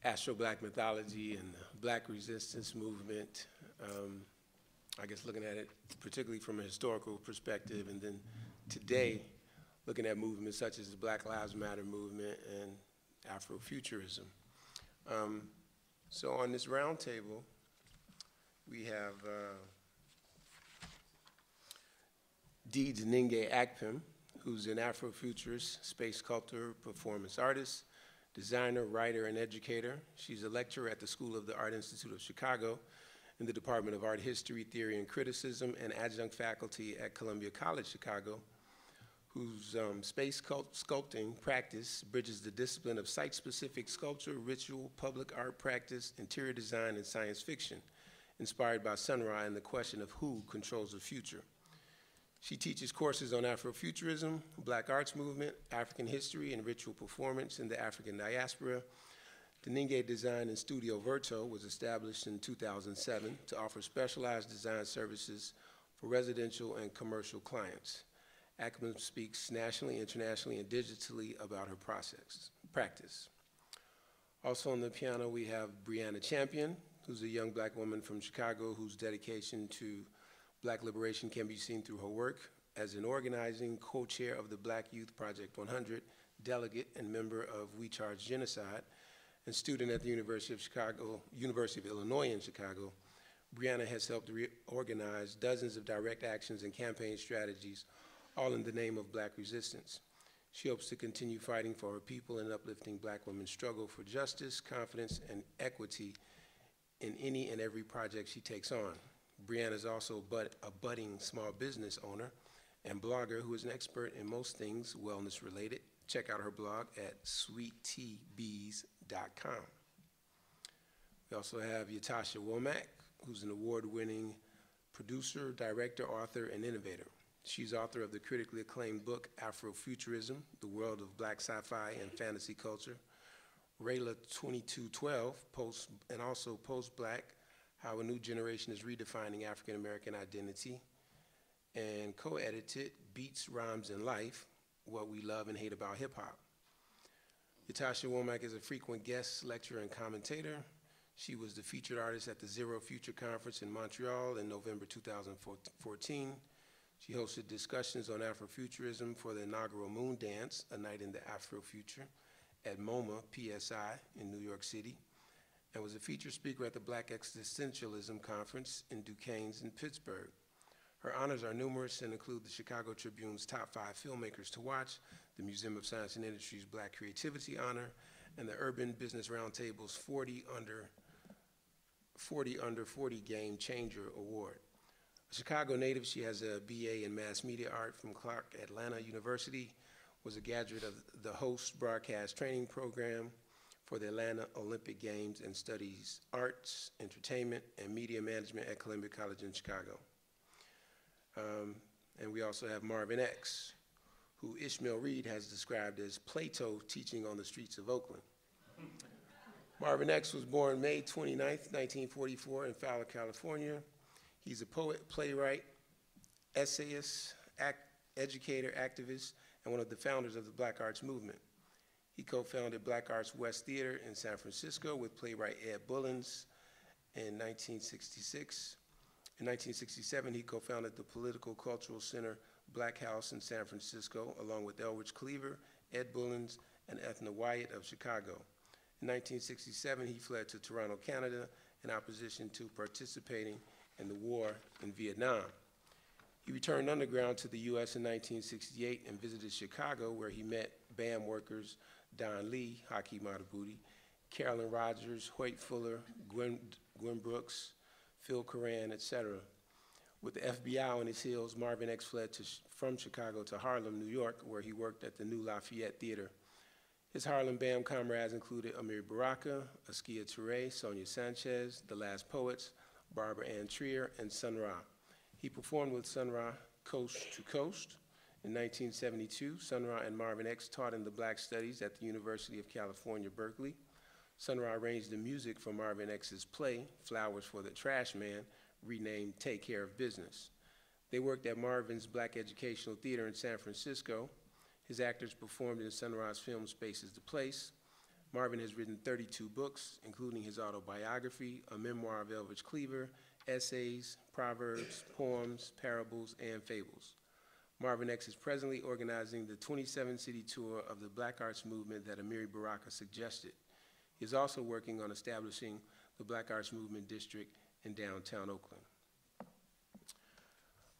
Astro-Black mythology and the Black resistance movement. I guess looking at it particularly from a historical perspective, and then today looking at movements such as the Black Lives Matter movement and Afro-futurism. So on this roundtable, we have Denenge Akpem, who's an Afro-futurist, space sculptor, performance artist, designer, writer, and educator. She's a lecturer at the School of the Art Institute of Chicago in the Department of Art History, Theory, and Criticism, and adjunct faculty at Columbia College, Chicago, whose space sculpting practice bridges the discipline of site-specific sculpture, ritual, public art practice, interior design, and science fiction, inspired by Sun Ra and the question of who controls the future. She teaches courses on Afrofuturism, Black arts movement, African history, and ritual performance in the African diaspora. Denenge Design and Studio Verto was established in 2007 to offer specialized design services for residential and commercial clients. Akpem speaks nationally, internationally, and digitally about her practice. Also on the piano, we have Breanna Champion, who's a young Black woman from Chicago whose dedication to Black liberation can be seen through her work as an organizing co-chair of the Black Youth Project 100, delegate and member of We Charge Genocide, and student at the University of Illinois in Chicago. Breanna has helped reorganize dozens of direct actions and campaign strategies, all in the name of Black resistance. She hopes to continue fighting for her people and uplifting Black women's struggle for justice, confidence, and equity in any and every project she takes on. Breanna is also a budding small business owner and blogger who is an expert in most things wellness related. Check out her blog at sweettbees.com. We also have Ytasha Womack, who's an award-winning producer, director, author, and innovator. She's author of the critically acclaimed book, Afro-futurism, The World of Black Sci-Fi and Fantasy Culture, Rayla 2212, and also Post-Black, How a New Generation is Redefining African-American Identity, and co-edited Beats, Rhymes, and Life, What We Love and Hate About Hip-Hop. Ytasha Womack is a frequent guest, lecturer, and commentator. She was the featured artist at the Zero Future Conference in Montreal in November 2014. She hosted discussions on Afrofuturism for the inaugural Moon Dance, A Night in the Afrofuture, at MoMA, PSI, in New York City, and was a featured speaker at the Black Existentialism Conference in Duquesne in Pittsburgh. Her honors are numerous and include the Chicago Tribune's Top 5 Filmmakers to Watch, the Museum of Science and Industry's Black Creativity Honor, and the Urban Business Roundtable's 40 Under 40 Game Changer Award. A Chicago native, she has a BA in Mass Media Art from Clark Atlanta University, was a graduate of the Host Broadcast Training Program for the Atlanta Olympic Games, and studies arts, entertainment, and media management at Columbia College in Chicago. And we also have Marvin X, who Ishmael Reed has described as Plato teaching on the streets of Oakland. Marvin X was born May 29th, 1944 in Fowler, California. He's a poet, playwright, essayist, educator, activist, and one of the founders of the Black Arts Movement. He co-founded Black Arts West Theater in San Francisco with playwright Ed Bullins in 1966. In 1967, he co-founded the Political Cultural Center Black House in San Francisco, along with Elridge Cleaver, Ed Bullins, and Ethna Wyatt of Chicago. In 1967, he fled to Toronto, Canada, in opposition to participating in the war in Vietnam. He returned underground to the U.S. in 1968 and visited Chicago, where he met BAM workers Don Lee, Haki Madhubuti, Carolyn Rogers, Hoyt Fuller, Gwen Brooks, Phil Coran, etc. With the FBI on his heels, Marvin X fled from Chicago to Harlem, New York, where he worked at the New Lafayette Theater. His Harlem BAM comrades included Amir Baraka, Askia Touré, Sonia Sanchez, The Last Poets, Barbara Ann Trier, and Sun Ra. He performed with Sun Ra coast to coast. In 1972, Sun Ra and Marvin X taught in the Black Studies at the University of California, Berkeley. Sun Ra arranged the music for Marvin X's play, Flowers for the Trash Man, renamed Take Care of Business. They worked at Marvin's Black Educational Theater in San Francisco. His actors performed in Sun Ra's film Space is the Place. Marvin has written 32 books, including his autobiography, a memoir of Elvidge Cleaver, essays, proverbs, poems, parables, and fables. Marvin X is presently organizing the 27-city tour of the Black Arts Movement that Amiri Baraka suggested. He is also working on establishing the Black Arts Movement District in downtown Oakland.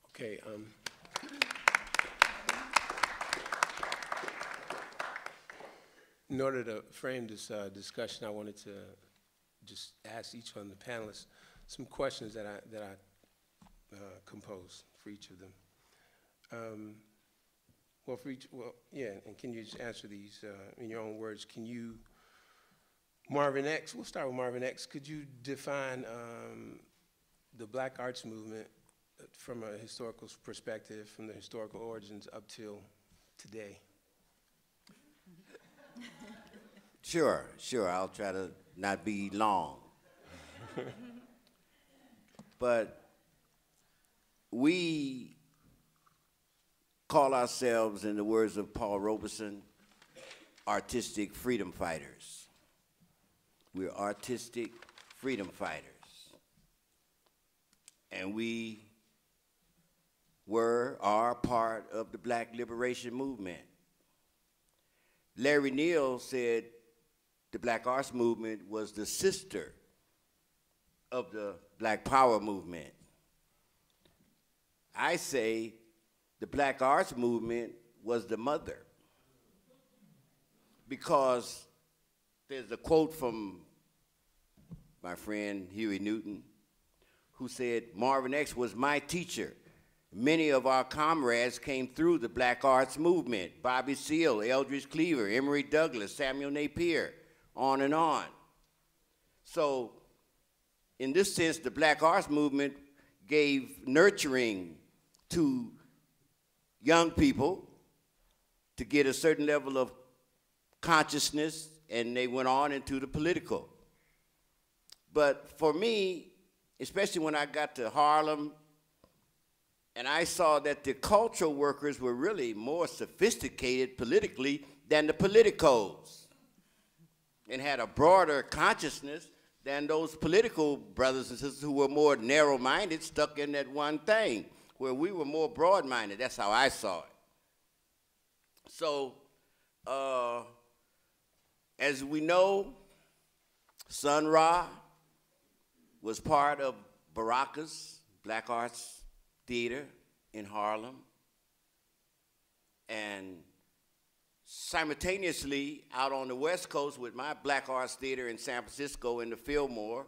Okay. In order to frame this discussion, I wanted to just ask each one of the panelists some questions that I composed for each of them. And can you just answer these in your own words? Can you, Marvin X, we'll start with Marvin X. Could you define the Black Arts Movement from a historical perspective, from the historical origins up till today? Sure. I'll try to not be long. But we call ourselves, in the words of Paul Robeson, artistic freedom fighters. We're artistic freedom fighters. And we are part of the Black Liberation Movement. Larry Neal said the Black Arts Movement was the sister of the Black Power movement. I say the Black Arts Movement was the mother, because there's a quote from my friend Huey Newton, who said, Marvin X was my teacher. Many of our comrades came through the Black Arts Movement: Bobby Seale, Eldridge Cleaver, Emory Douglas, Samuel Napier, on and on. So in this sense, the Black Arts Movement gave nurturing to young people to get a certain level of consciousness, and they went on into the political. But for me, especially when I got to Harlem, and I saw that the cultural workers were really more sophisticated politically than the politicos, and had a broader consciousness than those political brothers and sisters who were more narrow-minded, stuck in that one thing, where we were more broad-minded. That's how I saw it. So, as we know, Sun Ra was part of Baraka's Black Arts Theater in Harlem, and simultaneously out on the West Coast with my Black Arts Theater in San Francisco in the Fillmore,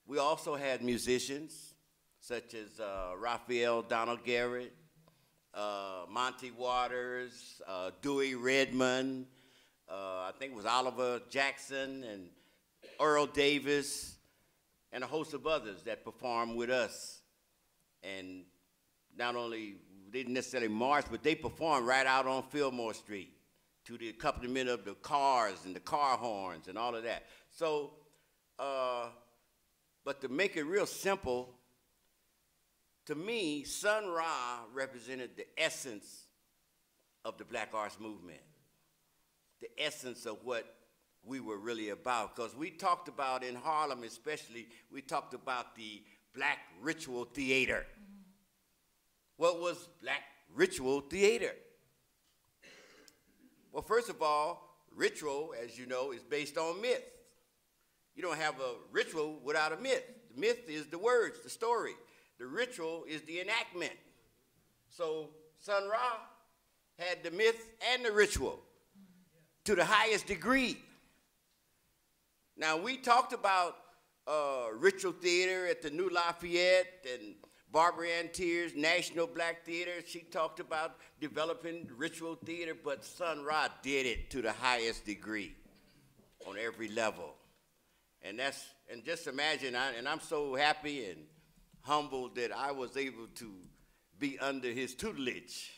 we also had musicians such as Raphael Donald Garrett, Monty Waters, Dewey Redmond, I think it was Oliver Jackson and Earl Davis, and a host of others that performed with us. And not only, they didn't necessarily march, but they performed right out on Fillmore Street to the accompaniment of the cars and the car horns and all of that. So, but to make it real simple, to me, Sun Ra represented the essence of the Black Arts Movement, the essence of what we were really about. Because we talked about, in Harlem especially, we talked about the Black ritual theater. What was Black ritual theater? Well, first of all, ritual, as you know, is based on myth. You don't have a ritual without a myth. The myth is the words, the story. The ritual is the enactment. So Sun Ra had the myth and the ritual to the highest degree. Now, we talked about ritual theater at the New Lafayette and Barbara Ann Tears National Black Theater. She talked about developing ritual theater, but Sun Ra did it to the highest degree on every level. And just imagine, and I'm so happy and humbled that I was able to be under his tutelage,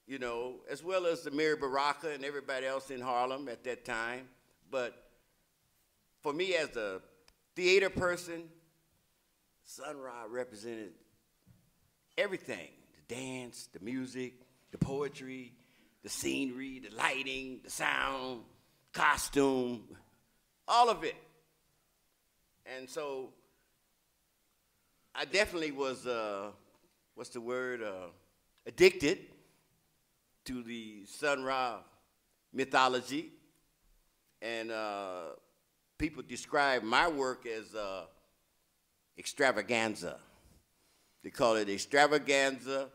you know, as well as the Amiri Baraka and everybody else in Harlem at that time. But for me as a theater person, Sun Ra represented everything: the dance, the music, the poetry, the scenery, the lighting, the sound, costume, all of it. And so I definitely was, what's the word, addicted to the Sun Ra mythology. And people describe my work as extravaganza. They call it extravaganza,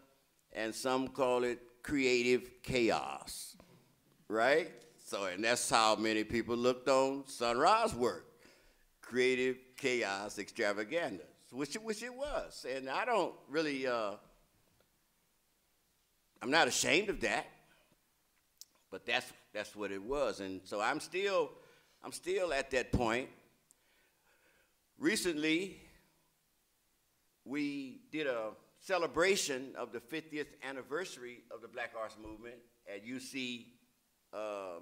and some call it creative chaos, right? So, and that's how many people looked on Sun Ra's work, creative chaos extravaganza, which it was. And I don't really, I'm not ashamed of that, but that's what it was. And so I'm still at that point. Recently, we did a celebration of the 50th anniversary of the Black Arts Movement at UC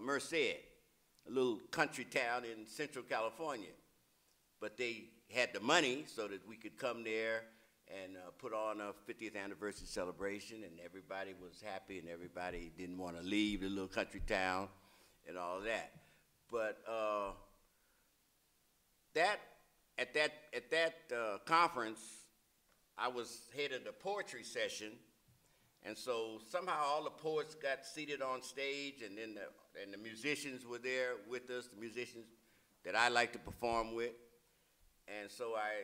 Merced, a little country town in Central California. But they had the money so that we could come there and put on a 50th anniversary celebration, and everybody was happy, and everybody didn't want to leave the little country town and all that. But at that conference, I was head of the poetry session, and so somehow all the poets got seated on stage, and then the musicians were there with us, the musicians that I like to perform with. And so I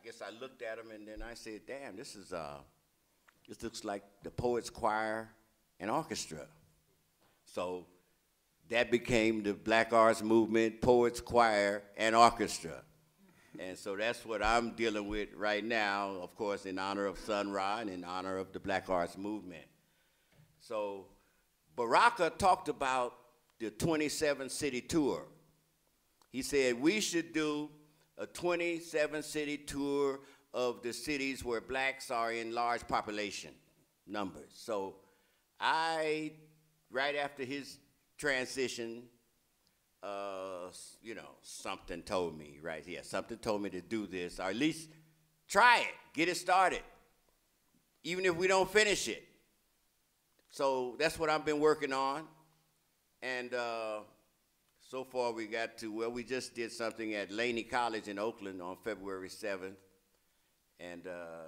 guess I looked at them, and then I said, damn, this looks like the Poets Choir and Orchestra. So that became the Black Arts Movement, Poets Choir and Orchestra. And so that's what I'm dealing with right now, of course, in honor of Sun Ra and in honor of the Black Arts Movement. So Baraka talked about the 27-city tour. He said we should do a 27-city tour of the cities where blacks are in large population numbers. So right after his transition, you know, something told me, right? Yeah, something told me to do this, or at least try it, get it started, even if we don't finish it. So that's what I've been working on. And so far we got to, well, we just did something at Laney College in Oakland on February 7th. And,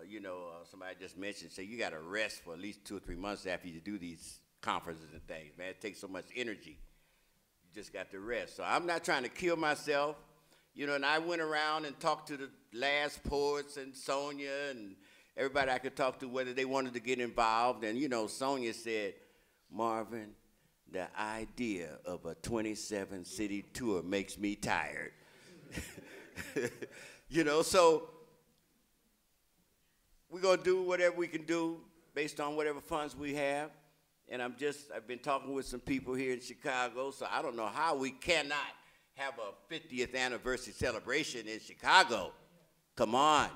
you know, somebody just mentioned, say, you got to rest for at least 2 or 3 months after you do these conferences and things, man. It takes so much energy. You just got to rest. So I'm not trying to kill myself. You know, and I went around and talked to the last poets and Sonia and everybody I could talk to whether they wanted to get involved. And, you know, Sonia said, Marvin, the idea of a 27-city tour makes me tired. You know, so we're going to do whatever we can do based on whatever funds we have. And I've been talking with some people here in Chicago, so I don't know how we cannot have a 50th anniversary celebration in Chicago. Come on.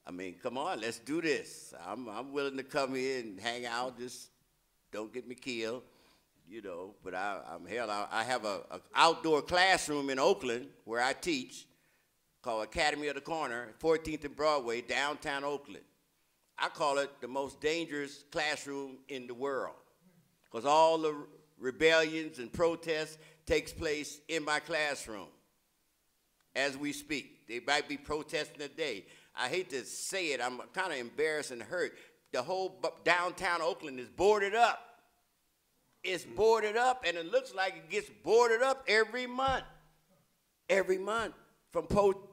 I mean, come on, let's do this. I'm willing to come here and hang out, just don't get me killed, you know. But I have an outdoor classroom in Oakland where I teach called Academy of the Corner, 14th and Broadway, downtown Oakland. I call it the most dangerous classroom in the world because all the rebellions and protests takes place in my classroom as we speak. They might be protesting today. I hate to say it, I'm kind of embarrassed and hurt. The whole downtown Oakland is boarded up. It's boarded up, and it looks like it gets boarded up every month. Every month, from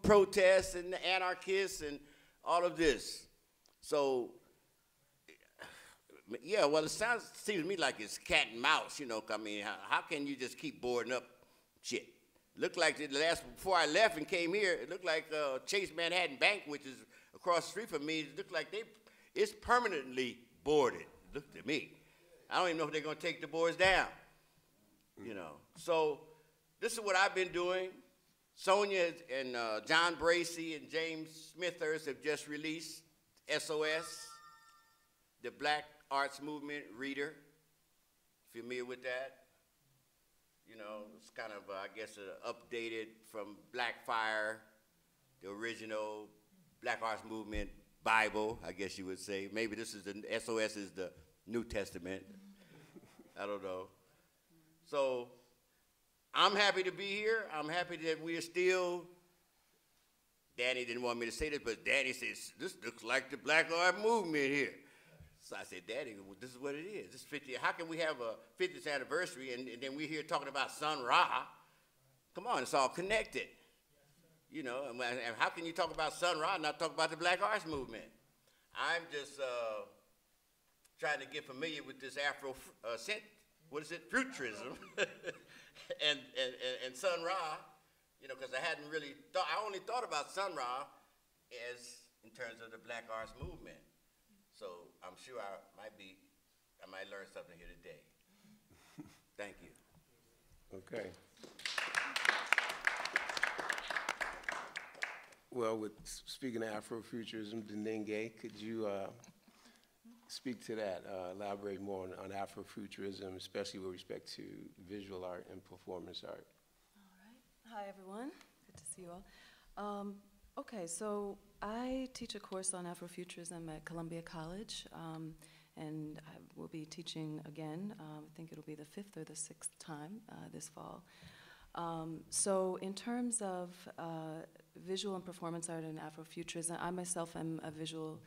protests and the anarchists and all of this. So, yeah, well, it seems to me like it's cat and mouse, you know. I mean, how can you just keep boarding up shit? Looked like before I left and came here, it looked like Chase Manhattan Bank, which is across the street from me, it looked like it's permanently boarded. Look at me. I don't even know if they're going to take the boards down, you know. So this is what I've been doing. Sonia and John Bracey and James Smithhurst have just released SOS, the Black Arts Movement Reader. Familiar with that? You know, it's kind of, I guess, updated from Blackfire, the original Black Arts Movement Bible, I guess you would say. Maybe this is the SOS is the New Testament. I don't know. So I'm happy to be here. I'm happy that we are still, Danny didn't want me to say this, but Danny says, this looks like the Black Art Movement here. So I said, Daddy, well, this is what it is. This 50, how can we have a 50th anniversary and then we're here talking about Sun Ra? Come on, it's all connected. You know, and how can you talk about Sun Ra and not talk about the Black Arts Movement? I'm just trying to get familiar with this Afro-futurism and Sun Ra, you know, because I hadn't really thought, I only thought about Sun Ra as in terms of the Black Arts Movement. So I'm sure I might learn something here today. Thank you. Okay. Well, speaking of Afrofuturism, Denenge, could you speak to that, elaborate more on Afrofuturism, especially with respect to visual art and performance art? All right. Hi, everyone. Good to see you all. Okay, so I teach a course on Afrofuturism at Columbia College, and I will be teaching again. I think it'll be the 5th or the 6th time this fall. So in terms of visual and performance art and Afrofuturism, I myself am a visual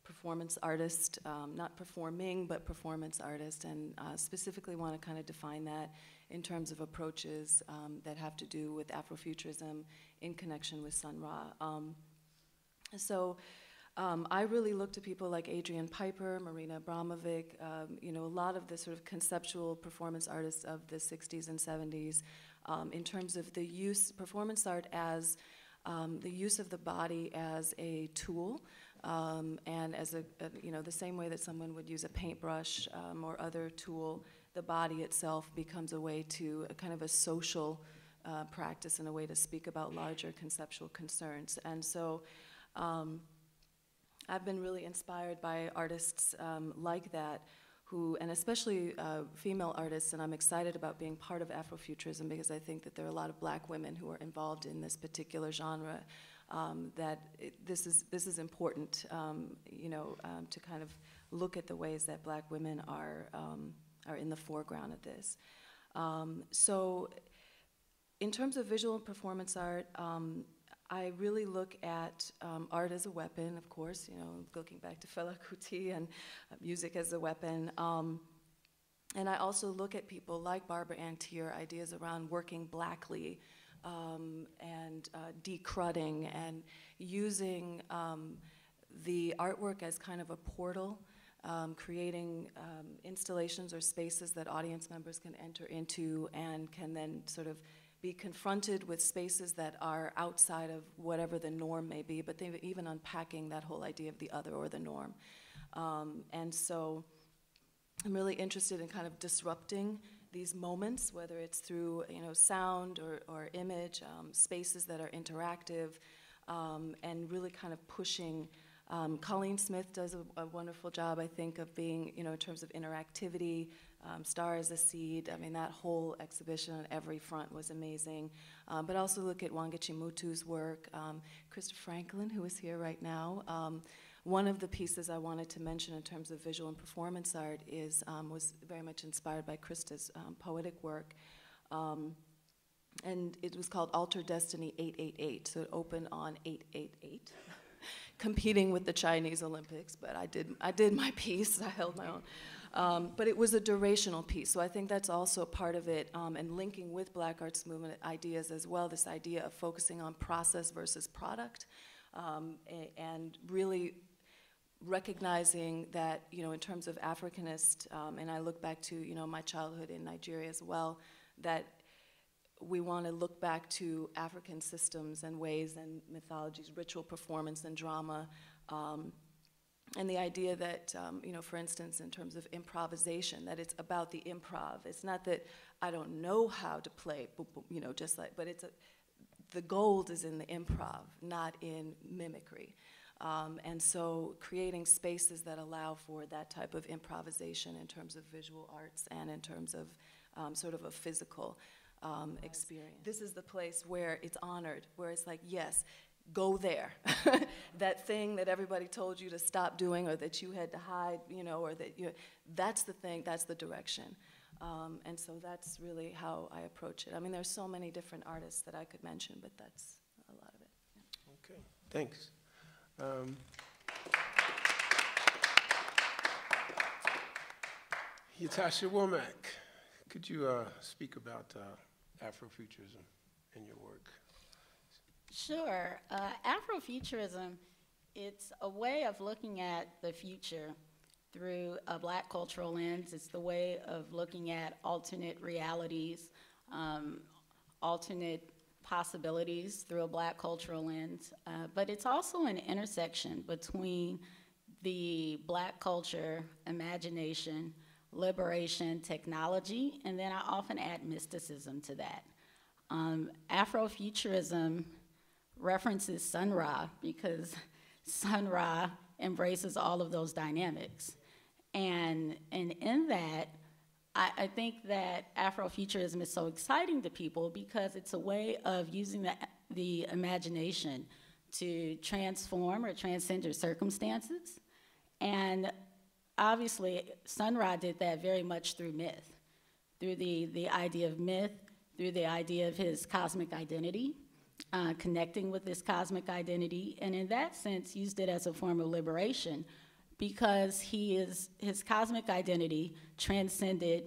performance artist, not performing, but performance artist, and specifically want to kind of define that in terms of approaches that have to do with Afrofuturism in connection with Sun Ra. I really look to people like Adrian Piper, Marina Abramovic, you know, a lot of the sort of conceptual performance artists of the 60s and 70s in terms of the performance art as the use of the body as a tool, and as you know, the same way that someone would use a paintbrush or other tool, the body itself becomes a way to a kind of a social practice and a way to speak about larger conceptual concerns. And so I've been really inspired by artists like that who, and especially female artists, and I'm excited about being part of Afrofuturism because I think that there are a lot of black women who are involved in this particular genre, this is important, you know, to kind of look at the ways that black women are in the foreground of this. So in terms of visual and performance art, I really look at art as a weapon, of course, you know, looking back to Fela Kuti and music as a weapon. And I also look at people like Barbara Ann Teer, ideas around working blackly and decrudding and using the artwork as kind of a portal, creating installations or spaces that audience members can enter into and can then sort of be confronted with spaces that are outside of whatever the norm may be, but they're even unpacking that whole idea of the other or the norm. And so I'm really interested in kind of disrupting these moments, whether it's through, you know, sound or image, spaces that are interactive, and really kind of pushing. Colleen Smith does a wonderful job, I think, of being, you know, in terms of interactivity. Star as a Seed, I mean, that whole exhibition on every front was amazing. But also look at Wangechi Mutu's work, Christopher Franklin, who is here right now. One of the pieces I wanted to mention in terms of visual and performance art was very much inspired by Krista's poetic work. And it was called Alter Destiny 888, so it opened on 888. Competing with the Chinese Olympics, but I did my piece, I held my own. But it was a durational piece, so I think that's also part of it, and linking with Black Arts Movement ideas as well, this idea of focusing on process versus product, and really recognizing that, you know, in terms of Africanist, and I look back to, you know, my childhood in Nigeria as well, that we want to look back to African systems and ways and mythologies, ritual performance and drama, and the idea that, you know, for instance, in terms of improvisation, that it's about the improv. It's not that I don't know how to play, you know, just like, but the gold is in the improv, not in mimicry. And so creating spaces that allow for that type of improvisation in terms of visual arts and in terms of sort of a physical experience. This is the place where it's honored, where it's like, yes, go there. That thing that everybody told you to stop doing or that you had to hide, you know, or that that's the thing, that's the direction. And so that's really how I approach it. I mean, there's so many different artists that I could mention, but that's a lot of it. Yeah. Okay, thanks. Ytasha Womack, could you speak about Afrofuturism and your work? Sure. Afrofuturism, it's a way of looking at the future through a Black cultural lens. It's the way of looking at alternate realities, alternate possibilities through a Black cultural lens. But it's also an intersection between the Black culture, imagination, liberation, technology, and then I often add mysticism to that. Afrofuturism references Sun Ra because Sun Ra embraces all of those dynamics. And in that, I think that Afrofuturism is so exciting to people because it's a way of using the imagination to transform or transcend your circumstances. And obviously, Sun Ra did that very much through myth, through the idea of myth, through the idea of his cosmic identity, connecting with this cosmic identity, and in that sense, used it as a form of liberation because his cosmic identity transcended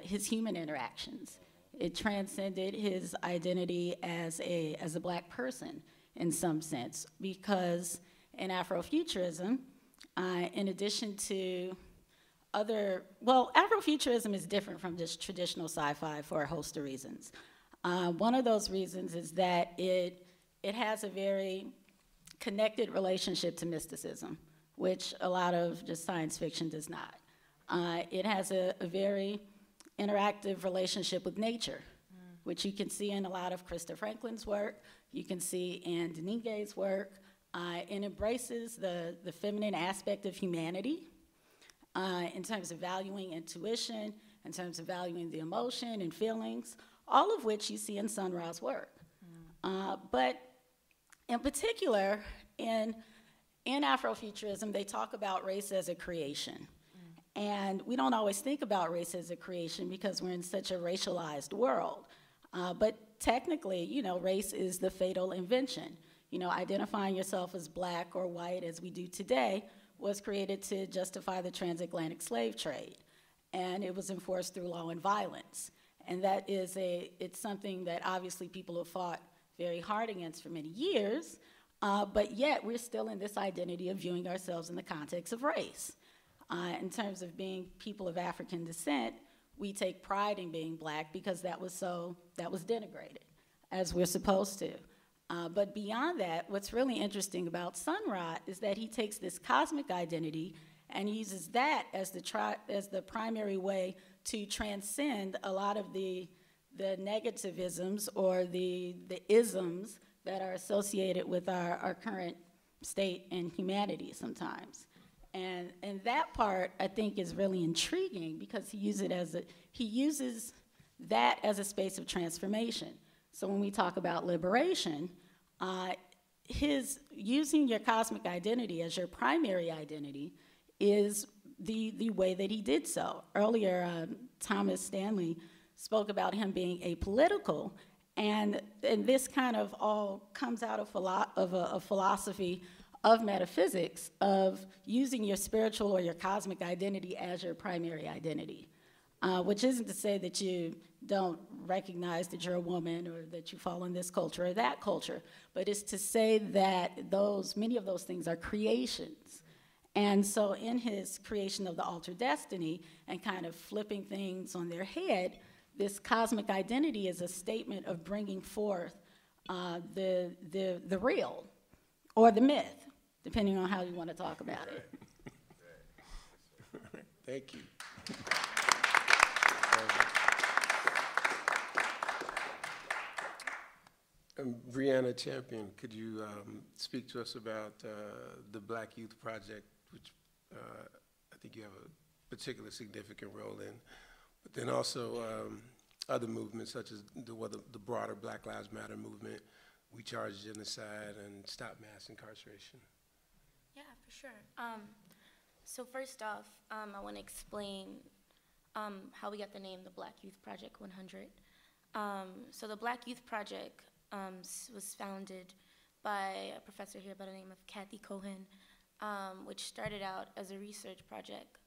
his human interactions. It transcended his identity as a Black person in some sense, because in Afrofuturism, in addition to Afrofuturism is different from just traditional sci-fi for a host of reasons. One of those reasons is that it has a very connected relationship to mysticism, which a lot of just science fiction does not. It has a very interactive relationship with nature, which you can see in a lot of Krista Franklin's work, you can see in Denenge's work. It embraces the feminine aspect of humanity in terms of valuing intuition, in terms of valuing the emotion and feelings, all of which you see in Sun Ra's work. But in particular, in Afrofuturism, they talk about race as a creation. And we don't always think about race as a creation because we're in such a racialized world. But technically, race is the fatal invention. Identifying yourself as Black or white, as we do today, was created to justify the transatlantic slave trade. And it was enforced through law and violence. And that is it's something that obviously people have fought very hard against for many years, but yet we're still in this identity of viewing ourselves in the context of race. In terms of being people of African descent, we take pride in being Black because that was denigrated, as we're supposed to. But beyond that, what's really interesting about Sun Ra is that he takes this cosmic identity and he uses that as the primary way to transcend a lot of the negativisms or the isms that are associated with our current state and humanity sometimes. And that part, I think, is really intriguing because he uses that as a space of transformation. So when we talk about liberation, his using your cosmic identity as your primary identity is the way that he did so. Earlier, Thomas Stanley spoke about him being apolitical, and this kind of all comes out of a philosophy of metaphysics, of using your spiritual or your cosmic identity as your primary identity, which isn't to say that you don't recognize that you're a woman or that you fall in this culture or that culture, but it's to say that many of those things are creations. And so in his creation of the Altered Destiny and kind of flipping things on their head, this cosmic identity is a statement of bringing forth the real or the myth, depending on how you want to talk about it. Thank you. Breanna Champion, could you speak to us about the Black Youth Project, which I think you have a particular significant role in, but then also other movements such as the broader Black Lives Matter movement, We Charge Genocide, and Stop Mass Incarceration? Yeah, for sure. So first off, I want to explain how we got the name the Black Youth Project 100. So the Black Youth Project was founded by a professor here by the name of Kathy Cohen, which started out as a research project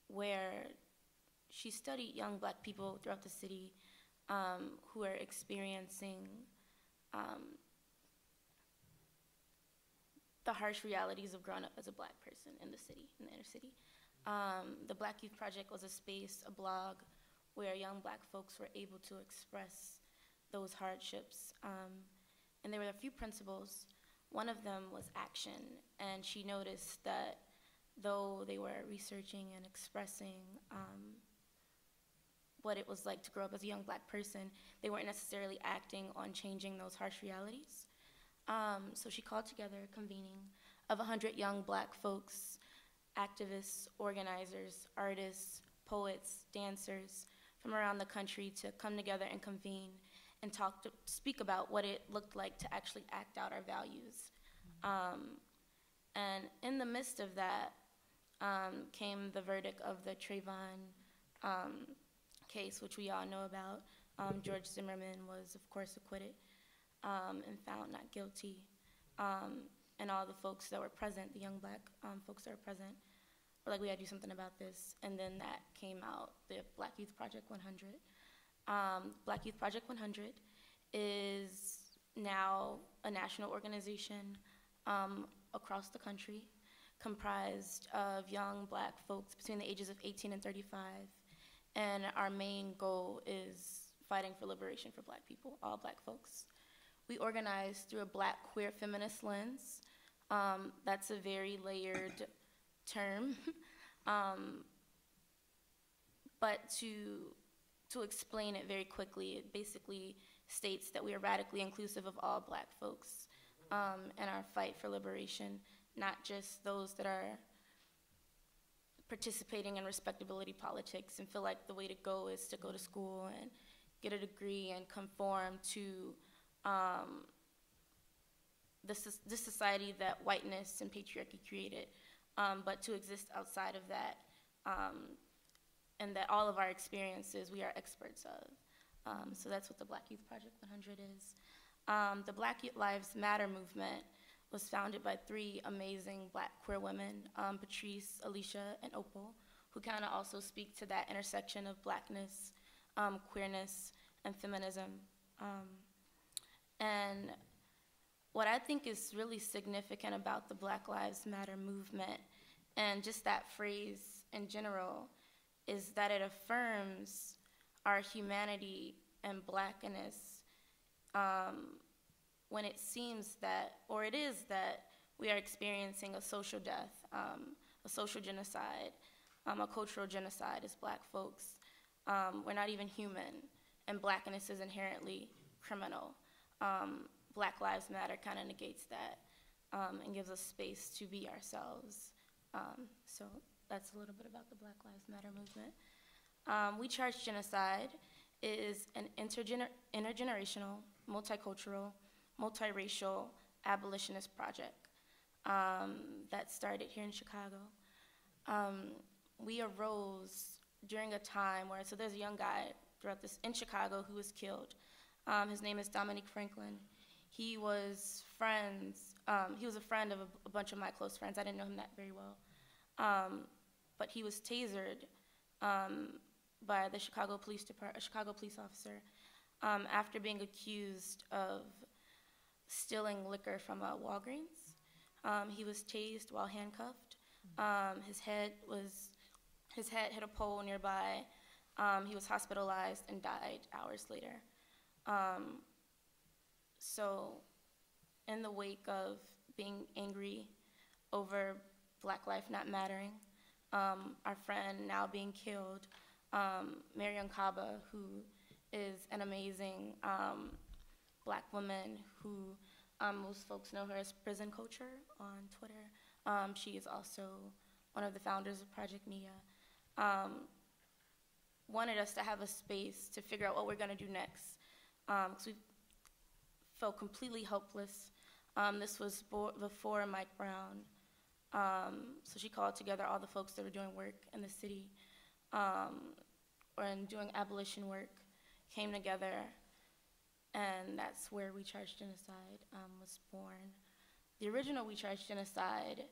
where she studied young Black people throughout the city who are experiencing the harsh realities of growing up as a Black person in the city, in the inner city. The Black Youth Project was a space, a blog, where young Black folks were able to express those hardships. And there were a few principles. One of them was action, and she noticed that though they were researching and expressing what it was like to grow up as a young Black person, they weren't necessarily acting on changing those harsh realities. So she called together a convening of 100 young Black folks, activists, organizers, artists, poets, dancers from around the country to come together and convene and speak about what it looked like to actually act out our values. And in the midst of that came the verdict of the Trayvon case, which we all know about. George Zimmerman was, of course, acquitted and found not guilty. And all the folks that were present, the young Black folks that were present, were like, we gotta do something about this. And then that came out, the Black Youth Project 100. Black Youth Project 100 is now a national organization across the country, comprised of young Black folks between the ages of 18 and 35. And our main goal is fighting for liberation for Black people, all Black folks. We organize through a Black queer feminist lens. That's a very layered term. But to explain it very quickly, it basically states that we are radically inclusive of all Black folks in our fight for liberation, not just those that are participating in respectability politics and feel like the way to go is to go to school and get a degree and conform to the society that whiteness and patriarchy created, but to exist outside of that, and that all of our experiences we are experts of. So that's what the Black Youth Project 100 is. The Black Lives Matter movement was founded by 3 amazing Black queer women, Patrice, Alicia, and Opal, who kind of also speak to that intersection of Blackness, queerness, and feminism. And what I think is really significant about the Black Lives Matter movement, and just that phrase in general, is that it affirms our humanity and Blackness when it seems that, or it is that, we are experiencing a social death, a social genocide, a cultural genocide as Black folks. We're not even human, and Blackness is inherently criminal. Black Lives Matter kind of negates that and gives us space to be ourselves. So that's a little bit about the Black Lives Matter movement. We Charge Genocide is an intergenerational, multicultural, multiracial abolitionist project that started here in Chicago. We arose during a time where, so there's a young guy throughout this in Chicago who was killed. His name is Dominique Franklin. He was a friend of a bunch of my close friends. I didn't know him that very well. But he was tasered by the Chicago Police Department, a Chicago police officer, after being accused of stealing liquor from a Walgreens. He was tased while handcuffed. His head hit a pole nearby. He was hospitalized and died hours later. So in the wake of being angry over Black life not mattering, our friend now being killed, Mariam Kaba, who is an amazing Black woman who most folks know her as Prison Culture on Twitter. She is also one of the founders of Project Nia. Wanted us to have a space to figure out what we're gonna do next, because we felt completely helpless. This was before Mike Brown. So she called together all the folks that were doing work in the city or in doing abolition work came together, and that's where We Charge Genocide was born. The original We Charge Genocide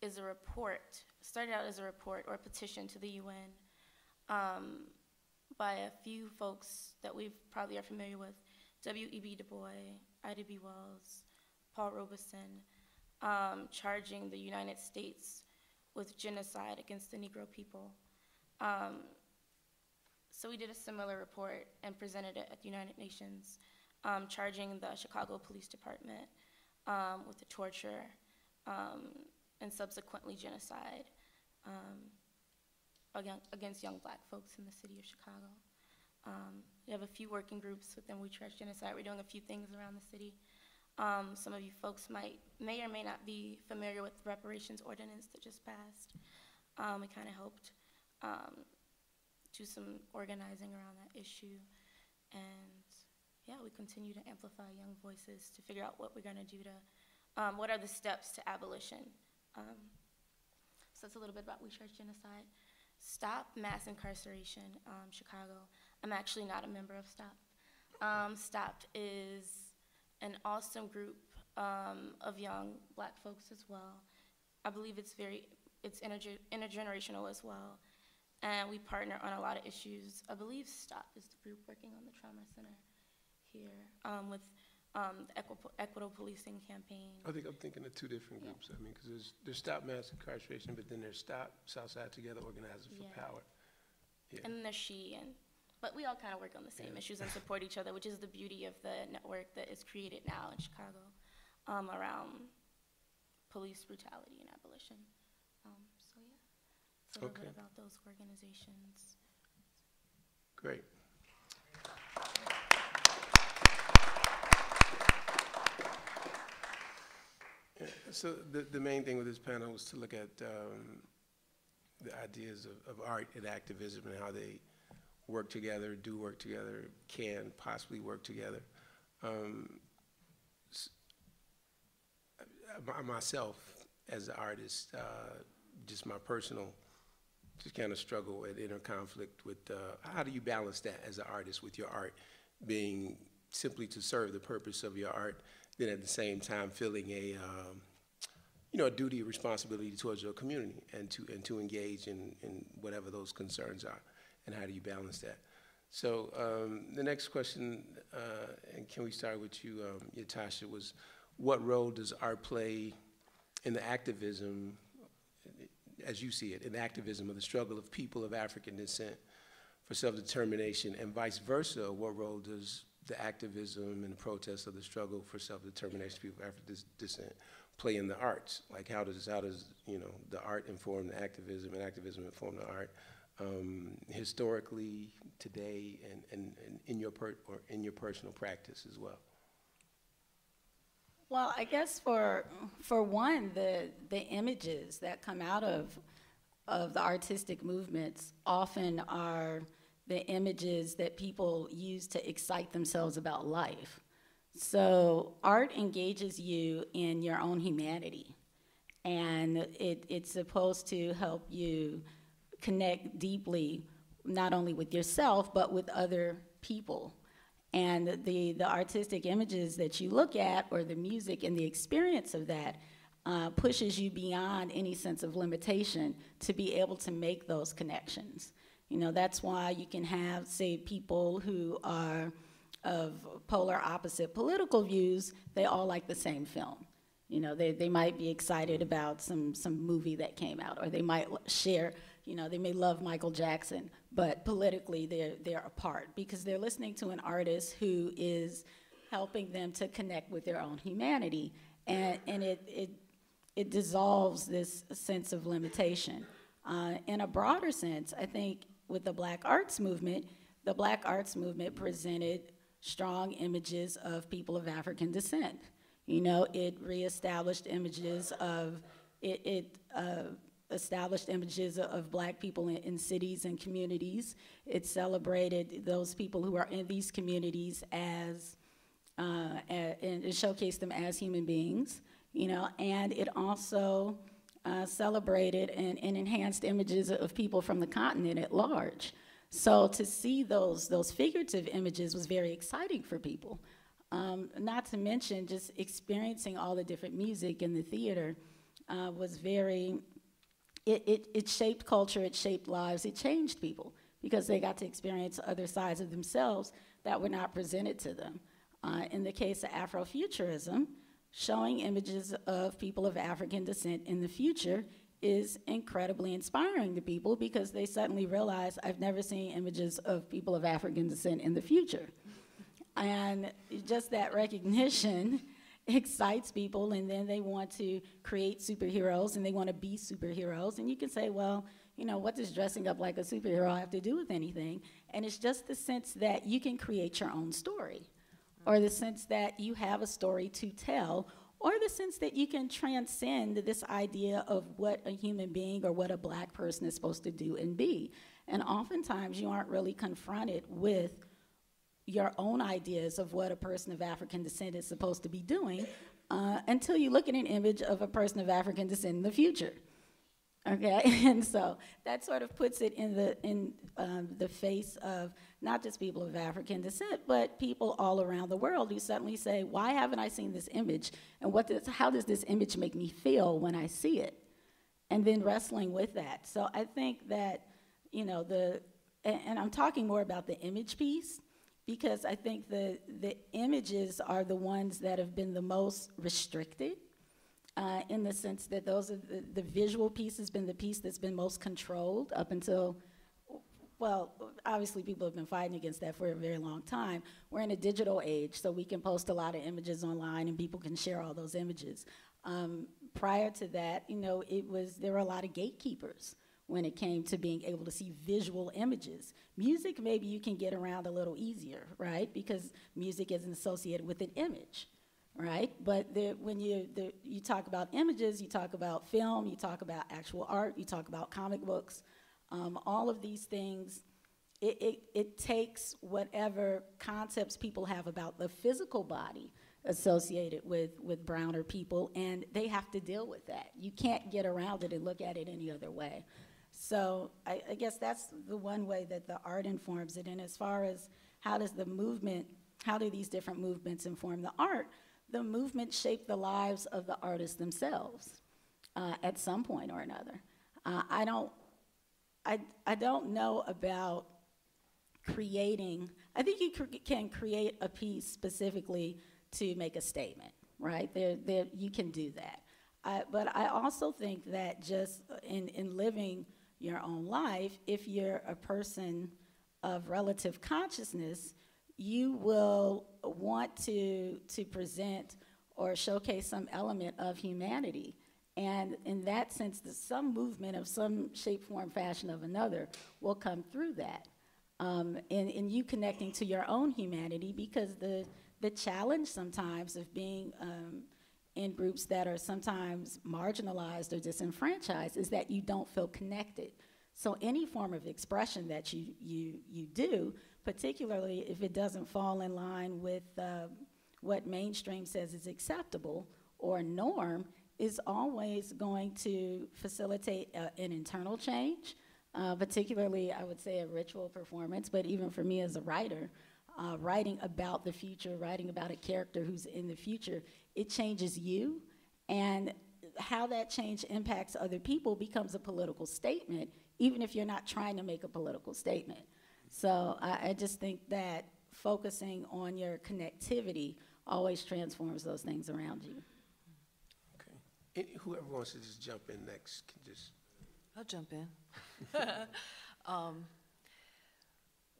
is a report, started out as a report or a petition to the UN by a few folks that we probably are familiar with, W.E.B. Du Bois, Ida B. Wells, Paul Robeson, charging the United States with genocide against the Negro people. So we did a similar report and presented it at the United Nations, charging the Chicago Police Department with the torture and subsequently genocide against young Black folks in the city of Chicago. We have a few working groups within We Trash Genocide. We're doing a few things around the city. Some of you folks may or may not be familiar with the reparations ordinance that just passed. We kind of helped do some organizing around that issue. And yeah, we continue to amplify young voices to figure out what we're gonna do to, what are the steps to abolition. So that's a little bit about We Trash Genocide. Stop Mass Incarceration, Chicago. I'm actually not a member of STOP. STOP is an awesome group of young Black folks as well. I believe it's intergenerational as well. And we partner on a lot of issues. I believe STOP is the group working on the trauma center here with the equitable policing campaign. I think I'm thinking of two different groups. I mean, because there's Stop Mass Incarceration, but then there's Stop Southside Together Organizers for Power. Yeah. And then there's but we all kind of work on the same issues and support each other, which is the beauty of the network that is created now in Chicago around police brutality and abolition. So yeah, it's a little bit about those organizations. Great. So the main thing with this panel was to look at the ideas of art and activism and how they work together, do work together, can possibly work together. Myself, as an artist, just my personal, just kind of struggle with inner conflict with how do you balance that as an artist with your art being simply to serve the purpose of your art, then at the same time feeling a a duty, responsibility towards your community and to engage in whatever those concerns are, and how do you balance that? So the next question, and can we start with you, Ytasha, was what role does art play in the activism, as you see it, in the activism of the struggle of people of African descent for self-determination, and vice versa, what role does the activism and the protest of the struggle for self-determination of people of African descent play in the arts? Like how does the art inform the activism and activism inform the art historically, today, and in your personal practice as well? Well, I guess for one, the images that come out of the artistic movements often are the images that people use to excite themselves about life. So art engages you in your own humanity, and it's supposed to help you connect deeply, not only with yourself, but with other people. And the artistic images that you look at, or the music and the experience of that, pushes you beyond any sense of limitation to be able to make those connections. That's why you can have, say, people who are of polar opposite political views, they all like the same film. They might be excited about some movie that came out, or they might share, they may love Michael Jackson, but politically they're apart because they're listening to an artist who is helping them to connect with their own humanity, and it dissolves this sense of limitation. In a broader sense, I think with the Black Arts Movement presented strong images of people of African descent. It reestablished images of, established images of Black people in cities and communities. It celebrated those people who are in these communities and it showcased them as human beings, and it also celebrated and enhanced images of people from the continent at large. So to see those figurative images was very exciting for people. Not to mention just experiencing all the different music in the theater was very, it shaped culture, it shaped lives, it changed people because they got to experience other sides of themselves that were not presented to them. In the case of Afrofuturism, showing images of people of African descent in the future is incredibly inspiring to people because they suddenly realize, I've never seen images of people of African descent in the future. And just that recognition excites people, and then they want to create superheroes and they want to be superheroes. And you can say, well, you know, what does dressing up like a superhero have to do with anything? And it's just the sense that you can create your own story, or the sense that you have a story to tell, or the sense that you can transcend this idea of what a human being or what a black person is supposed to do and be. And oftentimes you aren't really confronted with your own ideas of what a person of African descent is supposed to be doing until you look at an image of a person of African descent in the future. Okay, and so that sort of puts it in the face of not just people of African descent, but people all around the world who suddenly say, why haven't I seen this image? And how does this image make me feel when I see it? And then wrestling with that. So I think that, you know, and I'm talking more about the image piece, because I think the images are the ones that have been the most restricted. In the sense that those are the visual piece has been the piece that's been most controlled up until, well, obviously people have been fighting against that for a very long time. We're in a digital age, so we can post a lot of images online and people can share all those images. Prior to that, you know, there were a lot of gatekeepers when it came to being able to see visual images. Music, maybe you can get around a little easier, right? Because music isn't associated with an image. Right, but when you talk about images, you talk about film, you talk about actual art, you talk about comic books, all of these things, it takes whatever concepts people have about the physical body associated with browner people, and they have to deal with that. You can't get around it and look at it any other way. So I guess that's the one way that the art informs it. And as far as how do these different movements inform the art, the movement shaped the lives of the artists themselves at some point or another. I don't know about creating. I think you can create a piece specifically to make a statement, right? You can do that. But I also think that just in living your own life, if you're a person of relative consciousness, you will want to present or showcase some element of humanity. And in that sense, some movement of some shape, form, fashion of another will come through that. And you connecting to your own humanity, because the challenge sometimes of being in groups that are sometimes marginalized or disenfranchised is that you don't feel connected. So any form of expression that you do, particularly if it doesn't fall in line with what mainstream says is acceptable or norm, is always going to facilitate an internal change, particularly, I would say, a ritual performance. But even for me as a writer, writing about the future, writing about a character who's in the future, it changes you. And how that change impacts other people becomes a political statement, even if you're not trying to make a political statement. So I just think that focusing on your connectivity always transforms those things around you. Okay. Whoever wants to just jump in next can just. I'll jump in.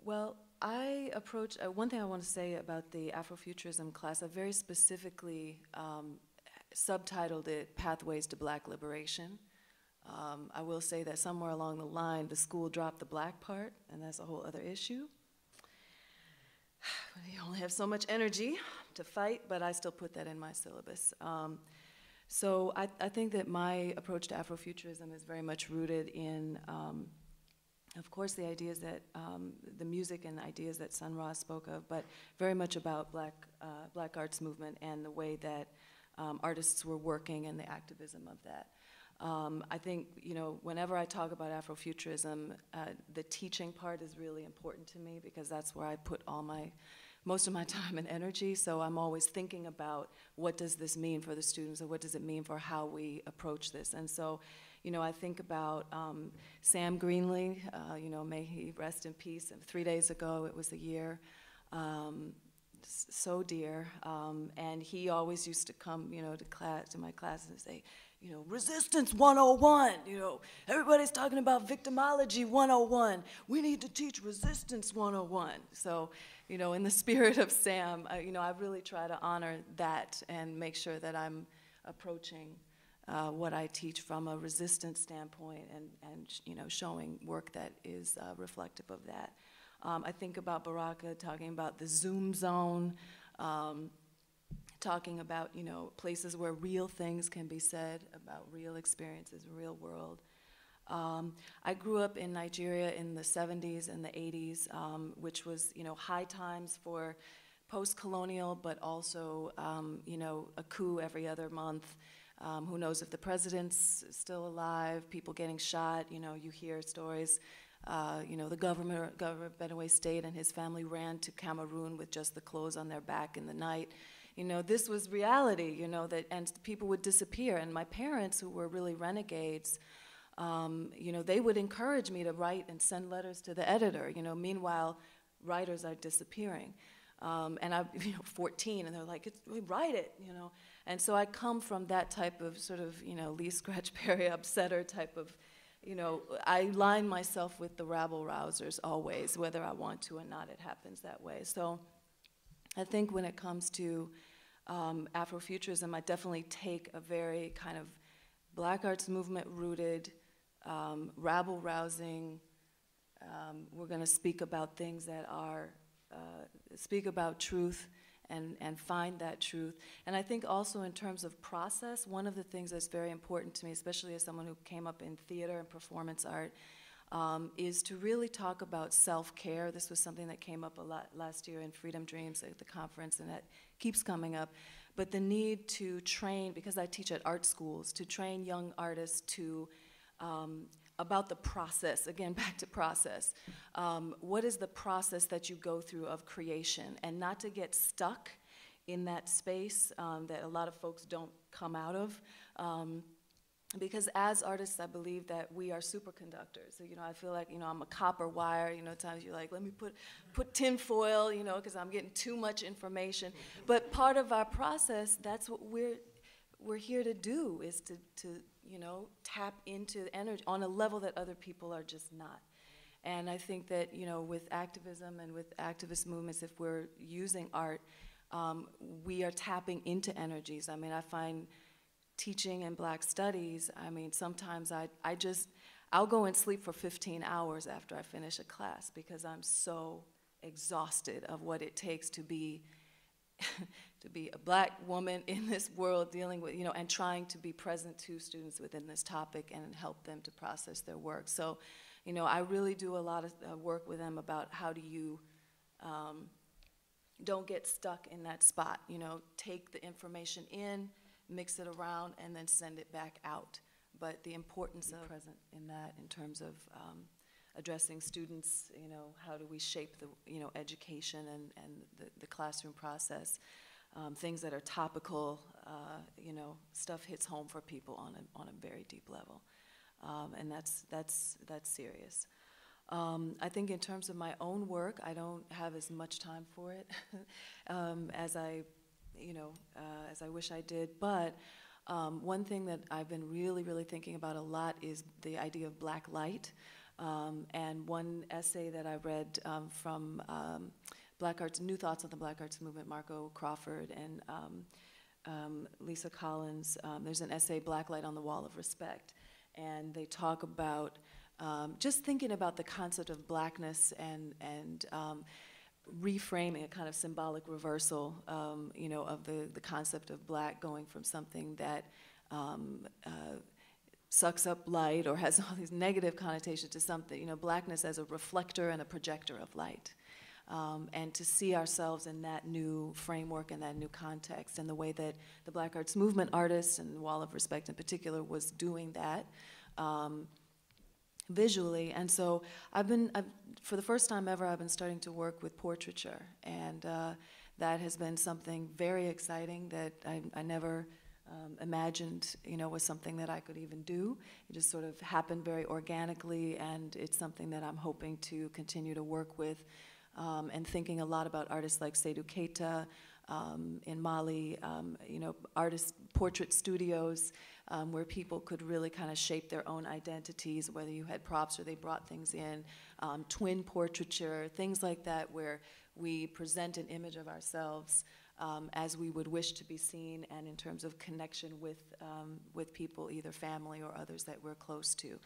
Well, I approach, one thing I want to say about the Afrofuturism class, I very specifically subtitled it Pathways to Black Liberation. I will say that somewhere along the line, the school dropped the black part, and that's a whole other issue. You only have so much energy to fight, but I still put that in my syllabus. So I think that my approach to Afrofuturism is very much rooted in, of course, the ideas that, the music and ideas that Sun Ra spoke of, but very much about black arts movement and the way that artists were working and the activism of that. I think, you know, whenever I talk about Afrofuturism, the teaching part is really important to me because that's where I put most of my time and energy. So I'm always thinking about what does this mean for the students, or what does it mean for how we approach this. And so, you know, I think about Sam Greenlee, you know, may he rest in peace. And 3 days ago, it was a year. So dear, and he always used to come, you know, to my class and say, you know, resistance 101, you know, everybody's talking about victimology 101. We need to teach resistance 101. So, you know, in the spirit of Sam, you know, I really try to honor that and make sure that I'm approaching what I teach from a resistance standpoint and you know, showing work that is reflective of that. I think about Baraka talking about the Zoom zone, talking about, you know, places where real things can be said about real experiences, real world. I grew up in Nigeria in the 70s and the 80s, which was, you know, high times for post-colonial, but also, you know, a coup every other month. Who knows if the president's still alive, people getting shot, you know, you hear stories. You know, the governor of Benue State and his family ran to Cameroon with just the clothes on their back in the night. You know, this was reality, you know, and people would disappear. And my parents, who were really renegades, you know, they would encourage me to write and send letters to the editor. You know, meanwhile, writers are disappearing. And I'm, you know, 14, and they're like, write it, you know. And so I come from that type of sort of, you know, Lee Scratch Perry upsetter type of, you know, I line myself with the rabble-rousers always, whether I want to or not, it happens that way. So I think when it comes to Afrofuturism, I definitely take a very kind of Black arts movement rooted, rabble-rousing, we're gonna speak about things that are, speak about truth and find that truth. And I think also in terms of process, one of the things that's very important to me, especially as someone who came up in theater and performance art, is to really talk about self-care. This was something that came up a lot last year in Freedom Dreams at the conference, and that keeps coming up. But the need to train, because I teach at art schools, to train young artists to about the process, again, back to process. What is the process that you go through of creation, and not to get stuck in that space that a lot of folks don't come out of. Because as artists, I believe that we are superconductors. So, you know, I feel like, you know, I'm a copper wire, you know, times you're like, let me put tin foil, you know, because I'm getting too much information. But part of our process, that's what we're here to do, is to you know, tap into energy on a level that other people are just not. And I think that, you know, with activism and with activist movements, if we're using art, we are tapping into energies. I mean, I find teaching in Black studies, I mean, sometimes I'll go and sleep for 15 hours after I finish a class because I'm so exhausted of what it takes to be to be a Black woman in this world dealing with, you know, and trying to be present to students within this topic and help them to process their work. So, you know, I really do a lot of work with them about how do you don't get stuck in that spot, you know, take the information in, mix it around, and then send it back out. But the importance of present in that in terms of addressing students, you know, how do we shape the, you know, education and the classroom process, things that are topical, you know, stuff hits home for people on a very deep level, and that's serious. I think in terms of my own work, I don't have as much time for it as I wish I did, but one thing that I've been really thinking about a lot is the idea of Black light. And one essay that I read from Black Arts, New Thoughts on the Black Arts Movement, Marco Crawford and Lisa Collins, there's an essay, Black Light on the Wall of Respect. And they talk about just thinking about the concept of Blackness and reframing a kind of symbolic reversal, you know, of the concept of Black going from something that sucks up light or has all these negative connotations to something, you know, Blackness as a reflector and a projector of light. and to see ourselves in that new framework and that new context, and the way that the Black Arts Movement artists, and Wall of Respect in particular, was doing that visually. And so for the first time ever, I've been starting to work with portraiture, and that has been something very exciting that I never imagined, was something that I could even do. It just sort of happened very organically, and it's something that I'm hoping to continue to work with, and thinking a lot about artists like Seydou Keita in Mali, portrait studios where people could really kind of shape their own identities, whether you had props or they brought things in, twin portraiture, things like that, where we present an image of ourselves as we would wish to be seen, and in terms of connection with people, either family or others that we're close to.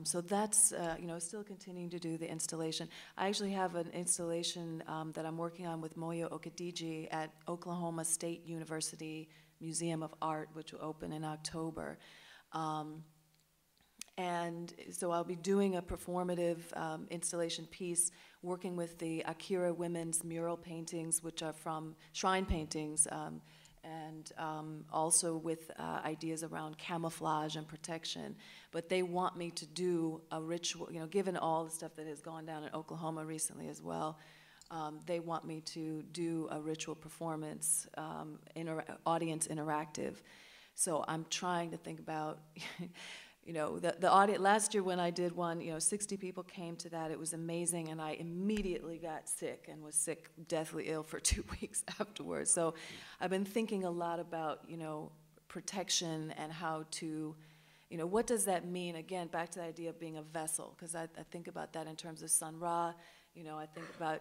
So that's, still continuing to do the installation. I actually have an installation that I'm working on with Moyo Okadiji at Oklahoma State University Museum of Art, which will open in October. And so I'll be doing a performative installation piece, working with the Akira women's mural paintings, which are from shrine paintings, and also with ideas around camouflage and protection. But they want me to do a ritual, given all the stuff that has gone down in Oklahoma recently as well, they want me to do a ritual performance, audience interactive. So I'm trying to think about, the audience. Last year when I did one, 60 people came to that. It was amazing, and I immediately got sick and was sick, deathly ill for 2 weeks afterwards. So I've been thinking a lot about, protection and how to, what does that mean? Again, back to the idea of being a vessel, because I think about that in terms of Sun Ra. I think about,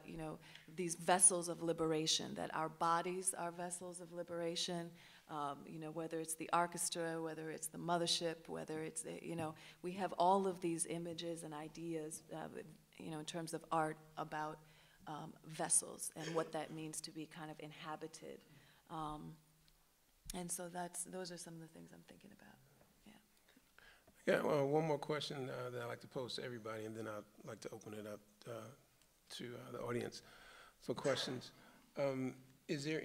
these vessels of liberation, that our bodies are vessels of liberation, whether it's the orchestra, whether it's the mothership, whether it's, we have all of these images and ideas, in terms of art about vessels and what that means to be kind of inhabited. And so those are some of the things I'm thinking about. Yeah, well, one more question that I'd like to pose to everybody, and then I'd like to open it up to the audience for questions. Is there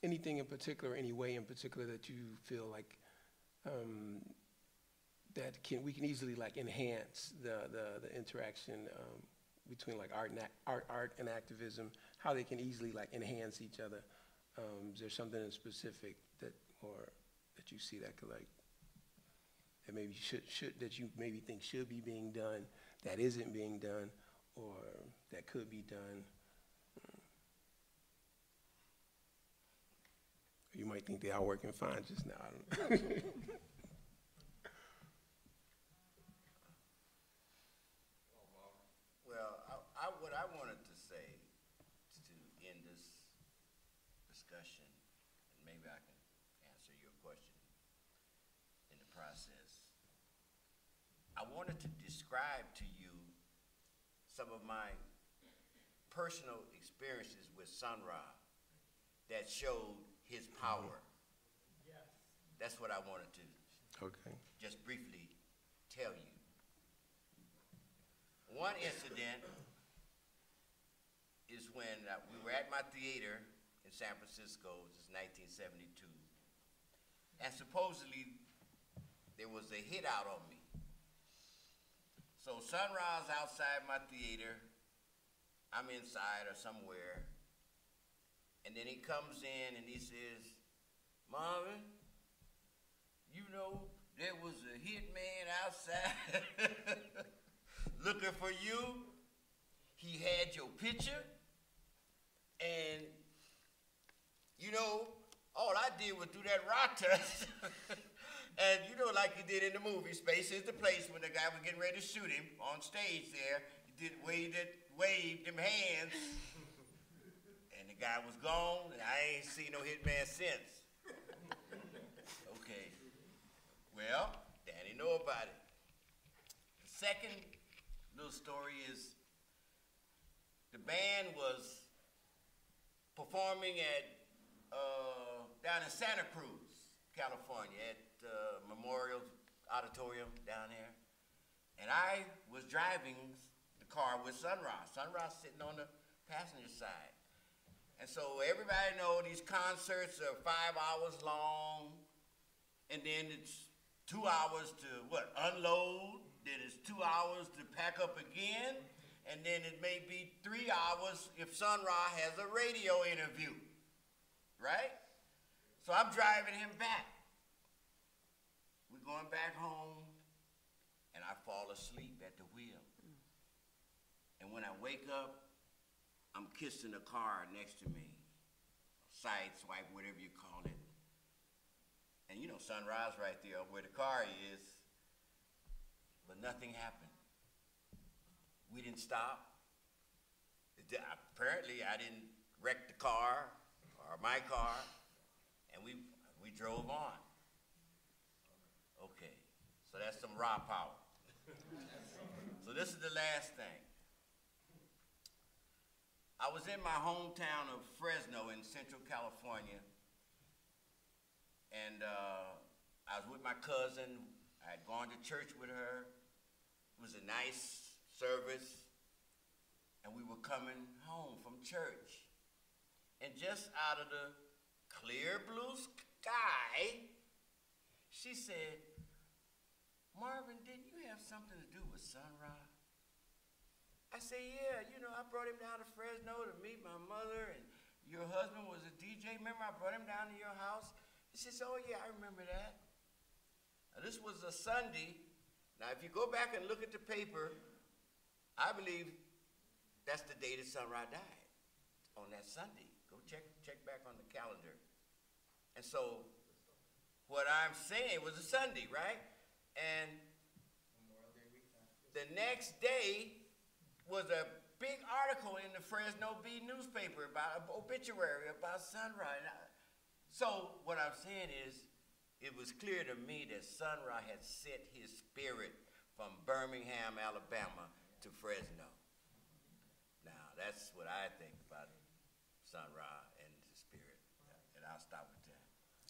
anything in particular, any way in particular that you feel like that we can easily enhance the interaction between art and activism? How they can easily enhance each other? Is there something in specific that you see that could that maybe that you maybe think should be being done, that isn't being done, or that could be done? You might think they are working fine just now. I don't know. Well, what I wanted to say to end this discussion, and maybe I can answer your question in the process. I wanted to describe to you some of my personal experiences with Sun Ra that showed his power. Yes. That's what I wanted to just briefly tell you. One incident is when we were at my theater in San Francisco. This is 1972. And supposedly there was a hit out on me. So Sun Ra's outside my theater. I'm inside or somewhere. And then he comes in and he says, "Marvin, there was a hitman outside looking for you. He had your picture. And, all I did was do that rock test." And like he did in the movie, Space is the Place, when the guy was getting ready to shoot him on stage there, he waved them hands. And the guy was gone, and I ain't seen no hitman since. Okay. Well, Danny know about it. The second little story is the band was performing at down in Santa Cruz, California, at Memorial Auditorium down there. And I was driving the car with Sunrise. Sunrise sitting on the passenger side. And so everybody know these concerts are 5 hours long, and then it's 2 hours to unload, then it's 2 hours to pack up again, and then it may be 3 hours if Sun Ra has a radio interview, right? So I'm driving him back. We're going back home, and I fall asleep at the wheel. And when I wake up, I'm kissing the car next to me, side swipe, whatever you call it. And you know, Sunrise right there where the car is, but nothing happened. We didn't stop. Apparently, I didn't wreck the car or my car, and we drove on. Okay, so that's some raw power. So this is the last thing. I was in my hometown of Fresno in Central California, and I was with my cousin. I had gone to church with her. It was a nice service, and we were coming home from church. And just out of the clear blue sky, she said, "Marvin, didn't you have something to do with Sunrise?" I said, "Yeah, you know, I brought him down to Fresno to meet my mother, and your husband was a DJ. Remember I brought him down to your house?" She says, "Oh yeah, I remember that." Now, this was a Sunday. Now, if you go back and look at the paper, I believe that's the day that Sun Ra died, on that Sunday. Go check back on the calendar. And so, what I'm saying was a Sunday, right? And the next day was a big article in the Fresno Bee newspaper about an obituary about Sun Ra. So what I'm saying is, it was clear to me that Sun Ra had sent his spirit from Birmingham, Alabama to Fresno. Now, that's what I think about Sun Ra and his spirit. And I'll stop with that.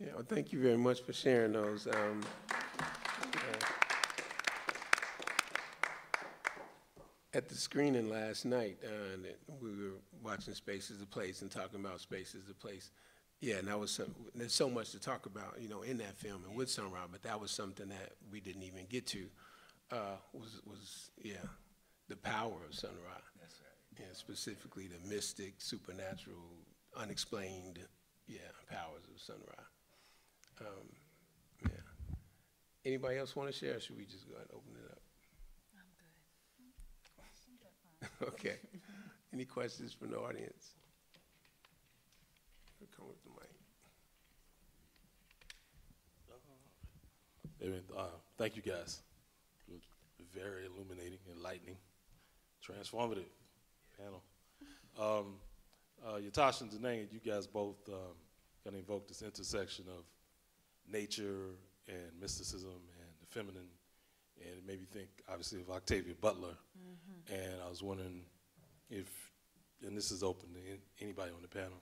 Yeah, well, thank you very much for sharing those. At the screening last night, we were watching Spaces of Place and talking about Spaces of Place. Yeah, and that was there's so much to talk about, you know, in that film and with Sun Ra, but that was something that we didn't even get to, yeah, the power of Sun Ra. That's right. Yeah, specifically the mystic, supernatural, unexplained, yeah, powers of Sun Ra. Yeah. Anybody else want to share, or should we just go ahead and open it up? Okay. Any questions from the audience? Come with the mic. Thank you guys. It was very illuminating, enlightening, transformative panel. Ytasha and Denenge, you guys both kind of invoked this intersection of nature and mysticism and the feminine, and it made me think, obviously, of Octavia Butler. And I was wondering if, and this is open to anybody on the panel,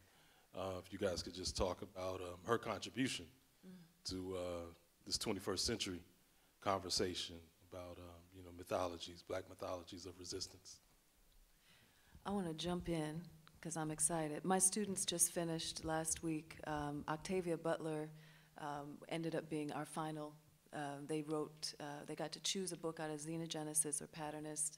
if you guys could just talk about her contribution to this 21st century conversation about, you know, mythologies, black mythologies of resistance. I want to jump in because I'm excited. My students just finished last week. Octavia Butler ended up being our final. They got to choose a book out of Xenogenesis or Patternist,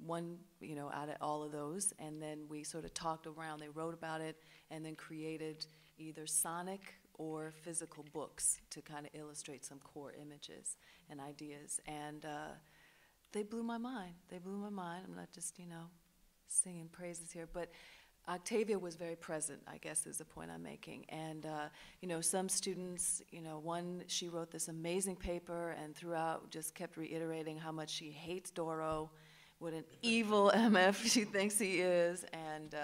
one, you know, out of all of those, and then we sort of talked around. They wrote about it and then created either sonic or physical books to kind of illustrate some core images and ideas. And they blew my mind. They blew my mind. I'm not just, you know, singing praises here, but Octavia was very present, I guess, is the point I'm making. And, you know, some students, you know, she wrote this amazing paper and throughout just kept reiterating how much she hates Doro, what an evil MF she thinks he is. And,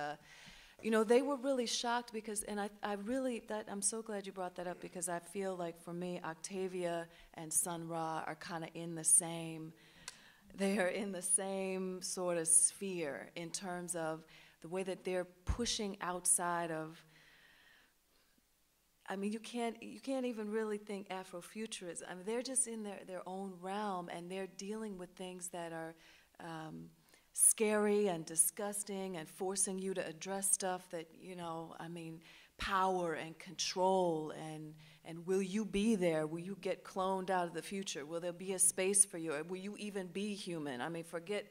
you know, they were really shocked because, and I'm so glad you brought that up because I feel like for me, Octavia and Sun Ra are kind of in the same, they are in the same sort of sphere in terms of the way that they're pushing outside of, I mean, you can't even really think Afrofuturism. I mean, they're just in their own realm, and they're dealing with things that are scary and disgusting and forcing you to address stuff that, you know, I mean, power and control and will you be there? Will you get cloned out of the future? Will there be a space for you? Will you even be human? I mean, forget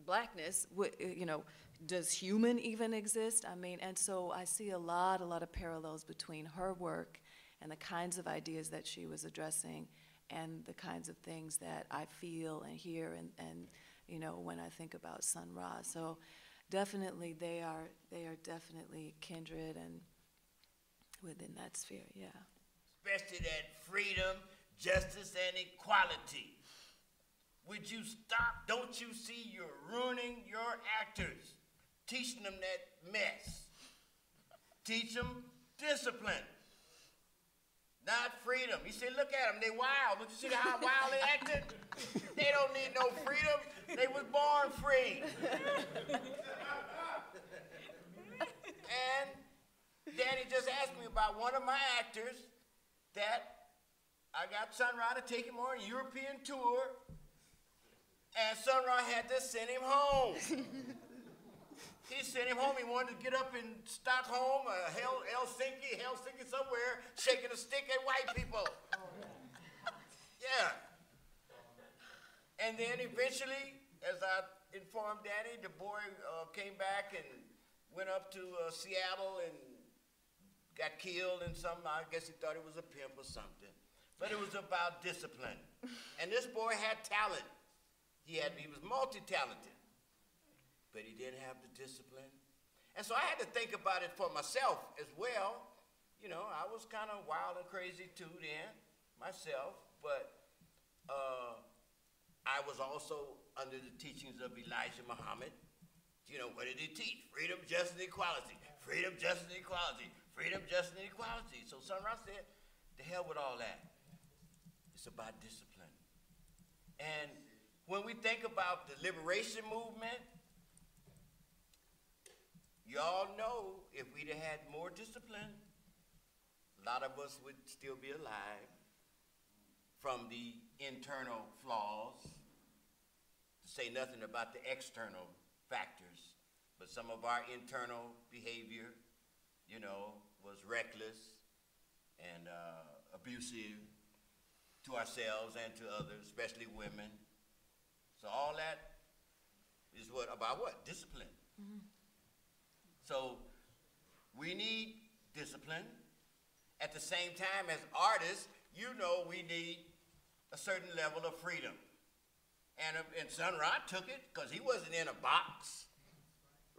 blackness, you know, does human even exist? I mean, and so I see a lot of parallels between her work and the kinds of ideas that she was addressing and the kinds of things that I feel and hear and you know, when I think about Sun Ra. So definitely they are definitely kindred and within that sphere, yeah. Especially that freedom, justice, and equality. Would you stop? Don't you see you're ruining your actors? Teaching them that mess. Teach them discipline, not freedom. You see, look at them, they wild. Don't you see how wild they acted? They don't need no freedom. They was born free. And Danny just asked me about one of my actors that I got Sun Ra to take him on a European tour, and Sun Ra had to send him home. He sent him home. He wanted to get up in Stockholm, Helsinki somewhere, shaking a stick at white people. Yeah. And then eventually, as I informed Danny, the boy came back and went up to Seattle and got killed in some, I guess he thought he was a pimp or something. But it was about discipline. And this boy had talent. He was multi-talented, but he didn't have the discipline. And so I had to think about it for myself as well. You know, I was kind of wild and crazy too then, myself, but I was also under the teachings of Elijah Muhammad. You know, what did he teach? Freedom, justice, and equality. Freedom, justice, and equality. Freedom, justice, and equality. So Sun Ra said, to hell with all that. It's about discipline. And when we think about the liberation movement, y'all know if we'd have had more discipline, a lot of us would still be alive from the internal flaws, to say nothing about the external factors. But some of our internal behavior, you know, was reckless and abusive to ourselves and to others, especially women. So all that is about what? Discipline. Mm-hmm. So we need discipline. At the same time, as artists, you know we need a certain level of freedom. And Sun Ra took it because he wasn't in a box,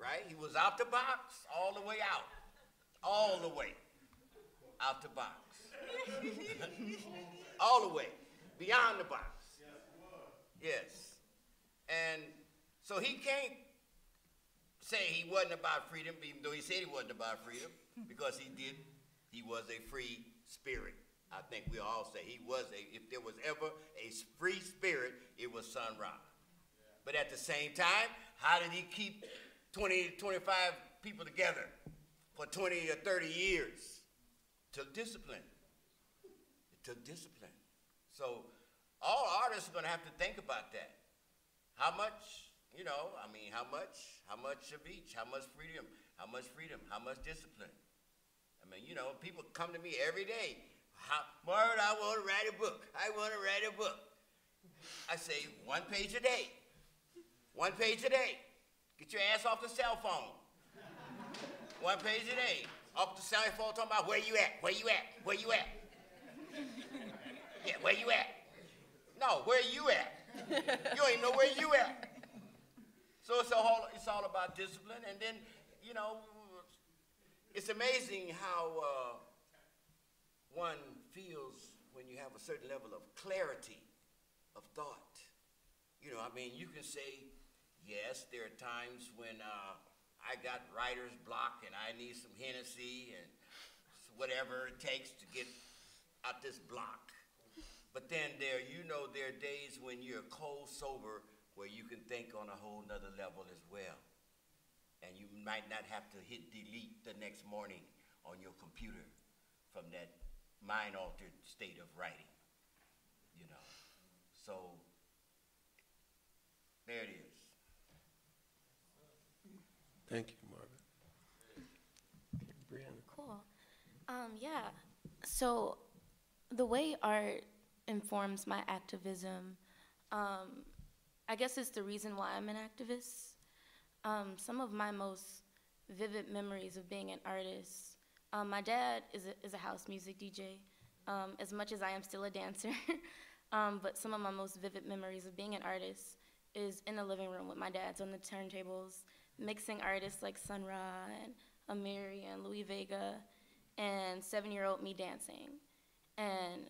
right? He was out the box, all the way out. All the way out the box. All the way, beyond the box. Yes. And so he can't say he wasn't about freedom, even though he said he wasn't about freedom, because he was a free spirit. I think we all say if there was ever a free spirit, it was Sun Ra. But at the same time, how did he keep 20, 25 people together for 20 or 30 years? It took discipline. It took discipline. So all artists are going to have to think about that. How much, you know, I mean, how much of each? How much freedom? How much discipline? I mean, you know, people come to me every day. Marvin, I want to write a book. I say, 1 page a day. 1 page a day. Get your ass off the cell phone. 1 page a day. Off the cell phone talking about where you at? Yeah, where you at? No, where you at? You ain't know where you at. So it's all about discipline. And then, you know, it's amazing how one feels when you have a certain level of clarity of thought. You know, I mean, you can say, yes, there are times when I got writer's block and I need some Hennessy and whatever it takes to get out this block. But then there are days when you're cold sober where you can think on a whole nother level as well. And you might not have to hit delete the next morning on your computer from that mind-altered state of writing, you know. So there it is. Thank you, Marvin. Breanna. Cool. Yeah. So the way art informs my activism, I guess it's the reason why I'm an activist. Some of my most vivid memories of being an artist, my dad is a house music DJ, as much as I am still a dancer. But some of my most vivid memories of being an artist is in the living room with my dad's on the turntables, mixing artists like Sun Ra and Amiri and Louis Vega, and 7-year-old me dancing. And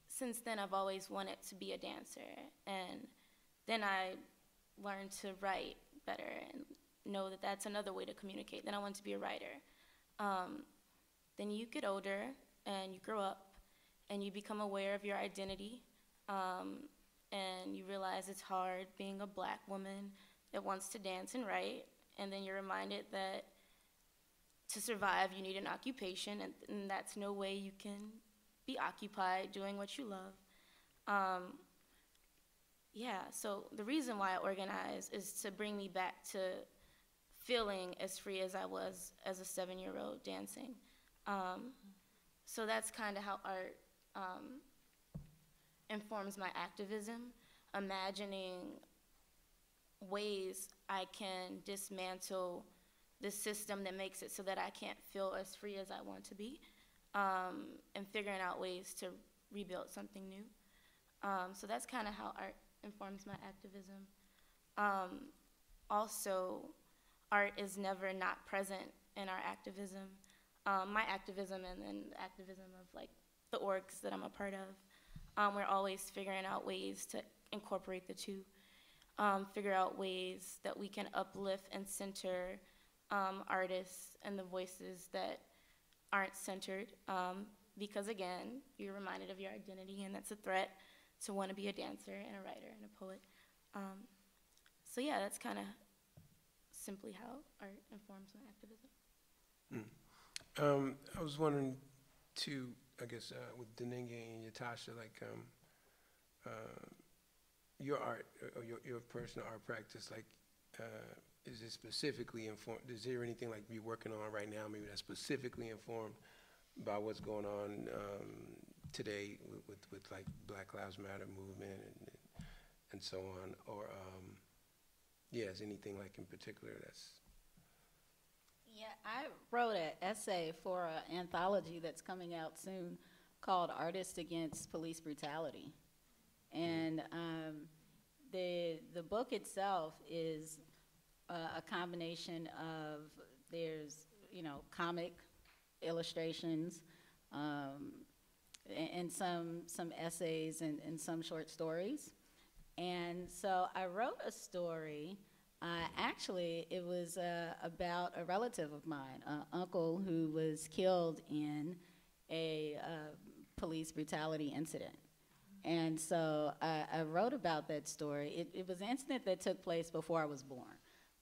since then, I've always wanted to be a dancer. And then I learned to write better and know that that's another way to communicate. Then I wanted to be a writer. Then you get older and you grow up and you become aware of your identity. And you realize it's hard being a Black woman that wants to dance and write. And then you're reminded that to survive, you need an occupation, and that's no way you can be occupied doing what you love. Yeah, so the reason why I organize is to bring me back to feeling as free as I was as a 7-year-old dancing. So that's kind of how art informs my activism, imagining ways I can dismantle the system that makes it so that I can't feel as free as I want to be, and figuring out ways to rebuild something new. So that's kind of how art informs my activism. Also, art is never not present in our activism. My activism and then the activism of like the orgs that I'm a part of. We're always figuring out ways to incorporate the two, figure out ways that we can uplift and center artists and the voices that aren't centered, because again, you're reminded of your identity, and that's a threat to want to be a dancer and a writer and a poet. So yeah, that's kind of simply how art informs my activism. I was wondering too, I guess with Denenge and Ytasha, like your art, or your personal art practice, like is it specifically informed? Is there anything like you're working on right now, maybe that's specifically informed by what's going on today with like Black Lives Matter movement and so on? Or yeah, is anything like in particular that's? Yeah, I wrote an essay for an anthology that's coming out soon called Artists Against Police Brutality. And the book itself is a combination of, there's, comic illustrations, and some essays and some short stories. And so I wrote a story. Actually, it was about a relative of mine, an uncle who was killed in a police brutality incident. And so I wrote about that story. It was an incident that took place before I was born,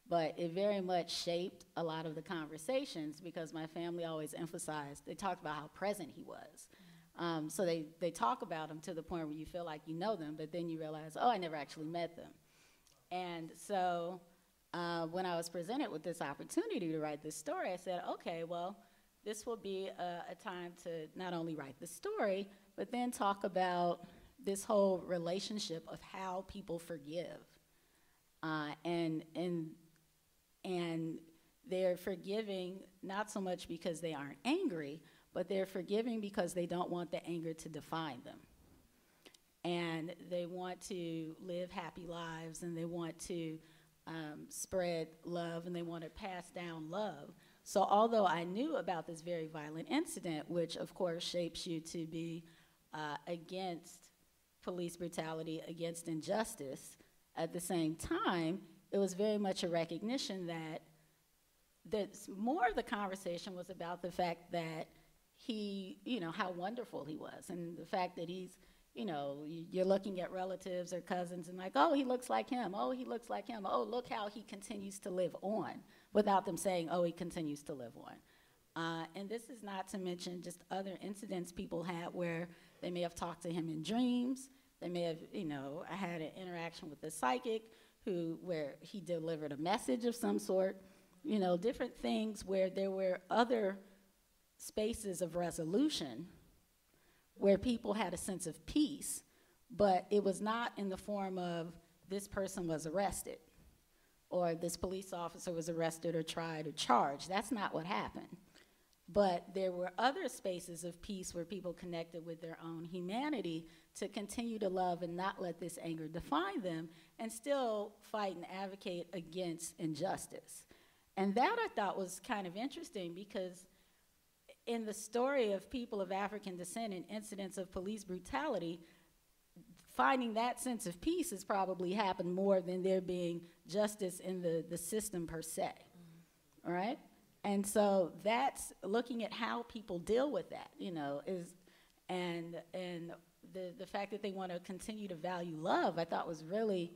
but it very much shaped a lot of the conversations because my family always emphasized, they talked about how present he was. So they talk about him to the point where you feel like you know them, but then you realize, oh, I never actually met them. And so when I was presented with this opportunity to write this story, I said, okay, well, this will be a time to not only write the story, but then talk about this whole relationship of how people forgive. And they're forgiving not so much because they aren't angry, but they're forgiving because they don't want the anger to define them. And they want to live happy lives, and they want to spread love, and they want to pass down love. So although I knew about this very violent incident, which of course shapes you to be against police brutality, against injustice, at the same time, it was very much a recognition that more of the conversation was about the fact that he, how wonderful he was, and the fact that he's, you're looking at relatives or cousins and like, oh, he looks like him, oh, he looks like him, oh, look how he continues to live on, without them saying, oh, he continues to live on. And this is not to mention just other incidents people had where they may have talked to him in dreams. They may have, I had an interaction with a psychic where he delivered a message of some sort. you know, different things where there were other spaces of resolution where people had a sense of peace, but it was not in the form of this person was arrested or this police officer was arrested or tried or charged. That's not what happened. But there were other spaces of peace where people connected with their own humanity to continue to love and not let this anger define them and still fight and advocate against injustice. And that I thought was kind of interesting because in the story of people of African descent and incidents of police brutality, finding that sense of peace has probably happened more than there being justice in the system per se, all right? And so that's looking at how people deal with that, you know, and the fact that they want to continue to value love, I thought was really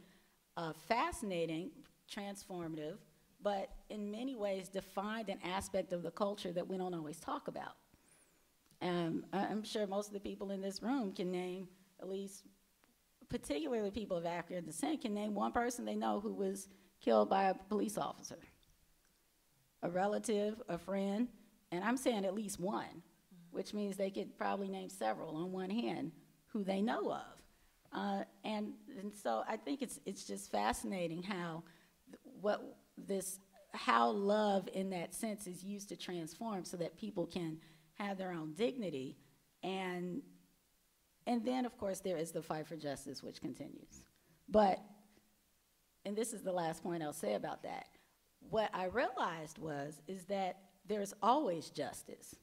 fascinating, transformative, but in many ways defined an aspect of the culture that we don't always talk about. I'm sure most of the people in this room can name, at least particularly people of African descent, can name one person they know who was killed by a police officer. A relative, a friend, and I'm saying at least one, which means they could probably name several on one hand who they know of. And so I think it's just fascinating how how love in that sense is used to transform so that people can have their own dignity. And then, of course, there is the fight for justice, which continues. But, and this is the last point I'll say about that, what I realized is that there's always justice.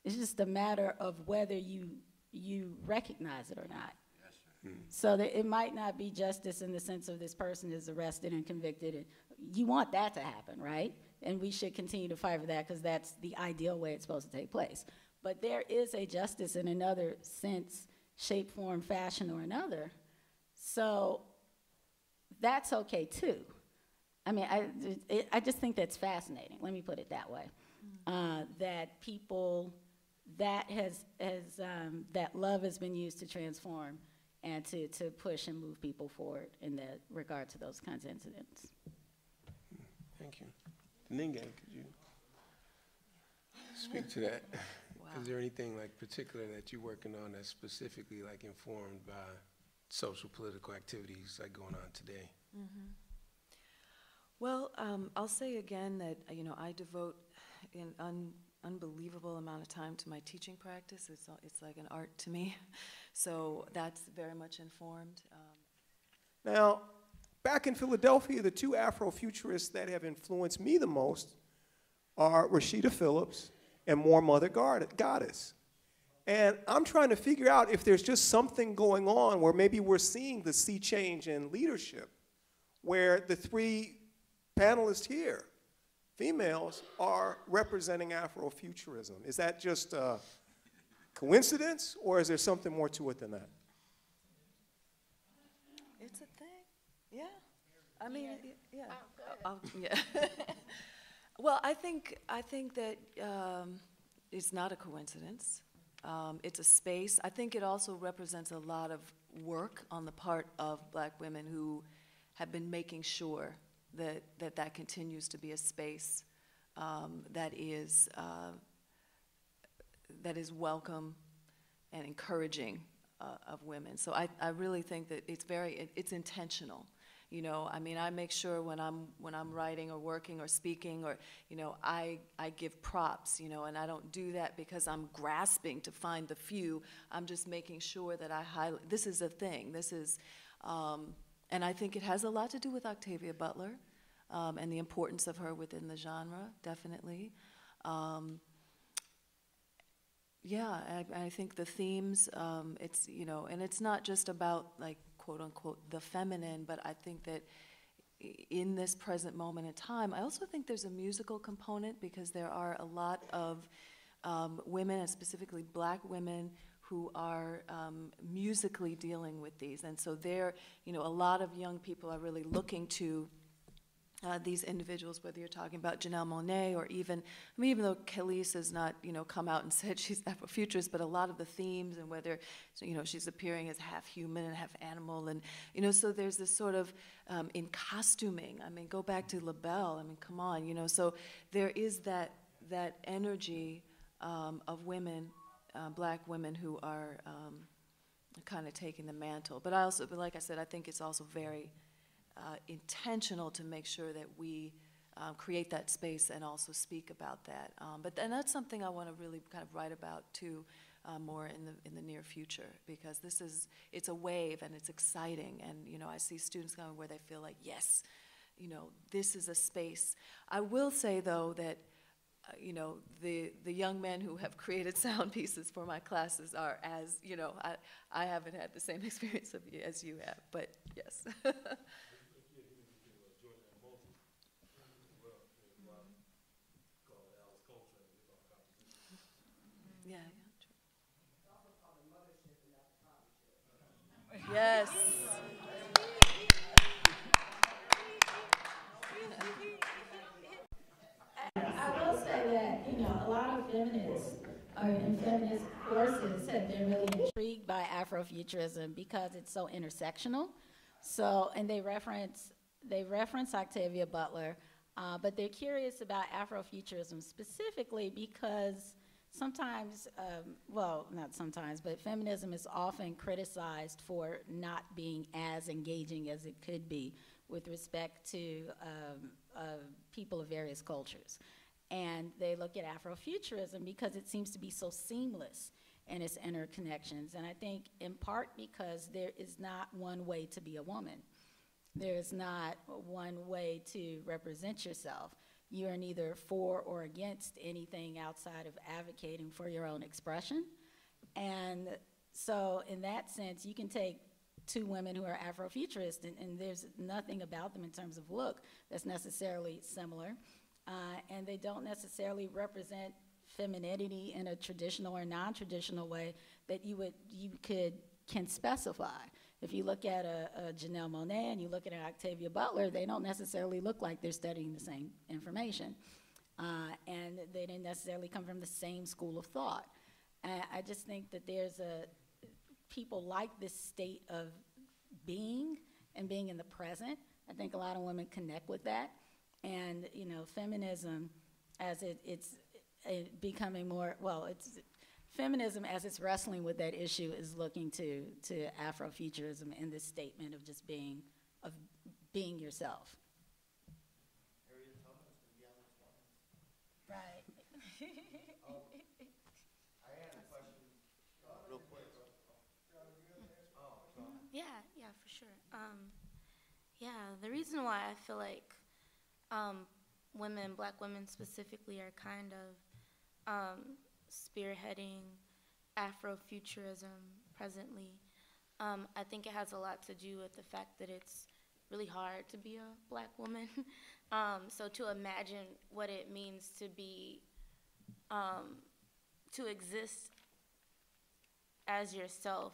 It's just a matter of whether you recognize it or not. Yes, so that it might not be justice in the sense of this person is arrested and convicted. And you want that to happen, right? And we should continue to fight for that because that's the ideal way it's supposed to take place. But there is a justice in another sense, shape, form, fashion, or another. So that's okay too. I mean, I just think that's fascinating. Let me put it that way. That people, that love has been used to transform and to push and move people forward in that regard to those kinds of incidents. Thank you. Denenge, could you speak to that? Wow. Is there anything like particular that you're working on that's specifically like informed by social political activities like going on today? Mm-hmm. Well, I'll say again that, you know, I devote an unbelievable amount of time to my teaching practice. It's like an art to me. So that's very much informed. Now, back in Philadelphia, the two Afro-futurists that have influenced me the most are Rashida Phillips and More Mother Goddess. And I'm trying to figure out if there's just something going on where maybe we're seeing the sea change in leadership, where the three panelists here, females, are representing Afrofuturism. Is that just a coincidence, or is there something more to it than that? It's a thing, yeah. I mean, yeah. Yeah. Well, I think that it's not a coincidence. It's a space. I think it also represents a lot of work on the part of Black women who have been making sure that continues to be a space that is welcome and encouraging of women. So I really think that it's intentional. You know, I mean, I make sure when I'm writing or working or speaking or, you know, I give props, you know, and I don't do that because I'm grasping to find the few. I'm just making sure that I highlight, this is a thing, this is, and I think it has a lot to do with Octavia Butler and the importance of her within the genre, definitely. Yeah, I think the themes, it's, you know, and it's not just about like, quote unquote, the feminine, but I think that in this present moment in time, I also think there's a musical component because there are a lot of women, and specifically Black women, who are musically dealing with these. And so there, you know, a lot of young people are really looking to these individuals, whether you're talking about Janelle Monáe or even, I mean, even though Khalees has not, come out and said she's Afrofuturist, but a lot of the themes and whether, she's appearing as half human and half animal, and, so there's this sort of, in costuming, I mean, go back to LaBelle, I mean, come on, so there is that energy of women, black women who are kind of taking the mantle. But like I said, I think it's also very intentional to make sure that we create that space and also speak about that. And that's something I want to really kind of write about too, more in the near future, because it's a wave and it's exciting, and I see students coming where they feel like, yes, this is a space. I will say though that the young men who have created sound pieces for my classes are as, I haven't had the same experience as you have, but yes. Yeah. Yes. I will say that, a lot of feminists and feminist forces have been really intrigued by Afrofuturism because it's so intersectional. So, and they reference Octavia Butler, but they're curious about Afrofuturism specifically because sometimes, well, not sometimes, but feminism is often criticized for not being as engaging as it could be with respect to people of various cultures. And they look at Afrofuturism because it seems to be so seamless in its interconnections. And I think in part because there is not one way to be a woman. There is not one way to represent yourself. You are neither for or against anything outside of advocating for your own expression. And so in that sense, you can take two women who are Afrofuturist, and there's nothing about them in terms of look that's necessarily similar. And they don't necessarily represent femininity in a traditional or non-traditional way that you can specify. If you look at a Janelle Monáe and you look at an Octavia Butler, they don't necessarily look like they're studying the same information. And they didn't necessarily come from the same school of thought. And I just think that people like this state of being and being in the present. I think a lot of women connect with that. And, feminism as it's becoming more, feminism as it's wrestling with that issue is looking to Afrofuturism in this statement of just being yourself. Right. I had a question real quick. Yeah, for sure. The reason why I feel like black women specifically, are kind of spearheading Afrofuturism presently, I think it has a lot to do with the fact that it's really hard to be a black woman. So to imagine what it means to be, to exist as yourself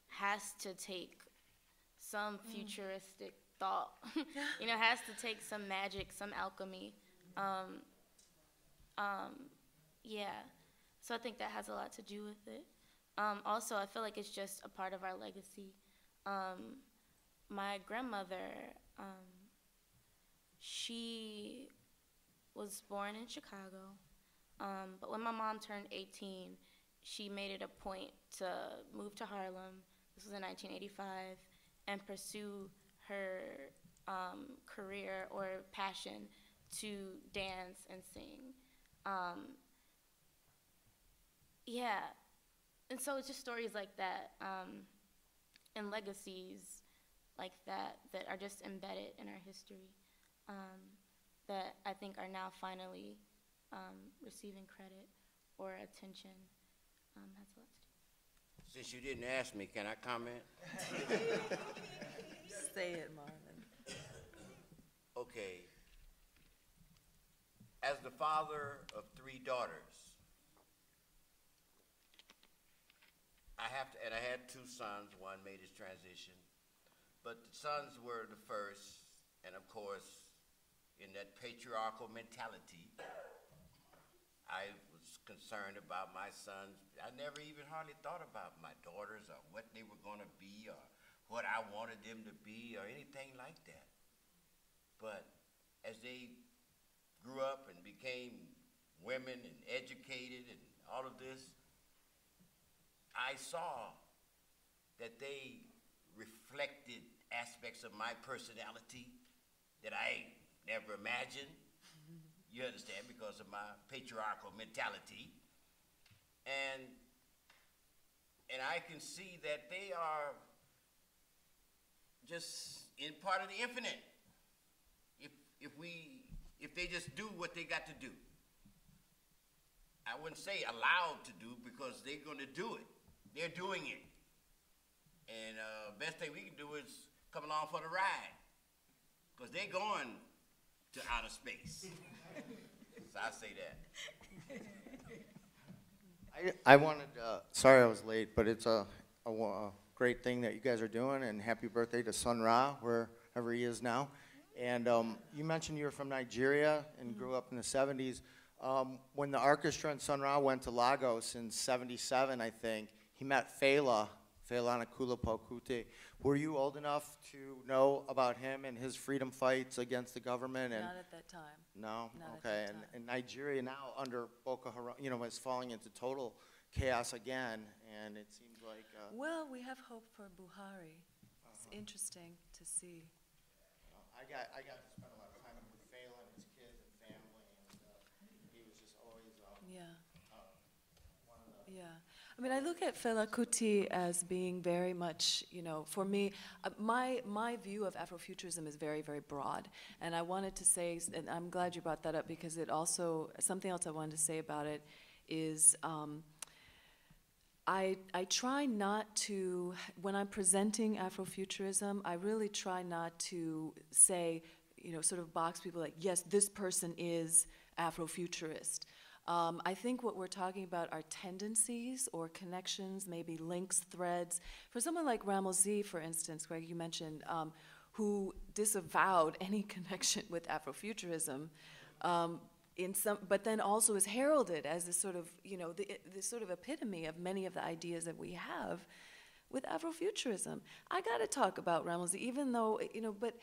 has to take some futuristic thought, has to take some magic, some alchemy. So I think that has a lot to do with it. Also, I feel like it's just a part of our legacy. My grandmother, she was born in Chicago, but when my mom turned 18, she made it a point to move to Harlem. This was in 1985, and pursue her career or passion to dance and sing. And so it's just stories like that, and legacies like that are just embedded in our history, that I think are now finally receiving credit or attention. Has a lot to do. Since you didn't ask me, can I comment? Say it, Marvin. Okay. As the father of 3 daughters, I had 2 sons. One made his transition, but the sons were the first, and of course, in that patriarchal mentality. I was concerned about my sons. I never even hardly thought about my daughters or what they were going to be or what I wanted them to be or anything like that. But as they grew up and became women and educated and all of this, I saw that they reflected aspects of my personality that I never imagined. You understand, because of my patriarchal mentality. And I can see that they are just in part of the infinite. If they just do what they got to do. I wouldn't say allowed to do, because they're going to do it. They're doing it. And best thing we can do is come along for the ride, because they're going to outer space. So I say that. I wanted, sorry I was late, but it's a great thing that you guys are doing, and happy birthday to Sun Ra, wherever he is now. And you mentioned you were from Nigeria and grew up in the 70s. When the orchestra and Sun Ra went to Lagos in '77, I think, he met Fela Anikulapo Kuti. Were you old enough to know about him and his freedom fights against the government? And Not at that time. no? Not at Okay. that time. And Nigeria now under Boko Haram, is falling into total chaos again, and it seems like... Well, we have hope for Buhari. It's interesting to see. I got to spend a lot of time with Fela and his kids and family, and he was just always Yeah. one of the... Yeah. I mean, I look at Fela Kuti as being very much, for me, my view of Afrofuturism is very, very broad. And I wanted to say, and I'm glad you brought that up, because it also, something else I wanted to say about it is, I try not to, when I'm presenting Afrofuturism, I really try not to say, sort of box people like, yes, this person is Afrofuturist. I think what we're talking about are tendencies or connections, maybe links, threads. For someone like Ramosi, for instance, Greg, you mentioned, who disavowed any connection with Afrofuturism, but then also is heralded as this sort of, this sort of epitome of many of the ideas that we have with Afrofuturism. I got to talk about Ramosi, even though, but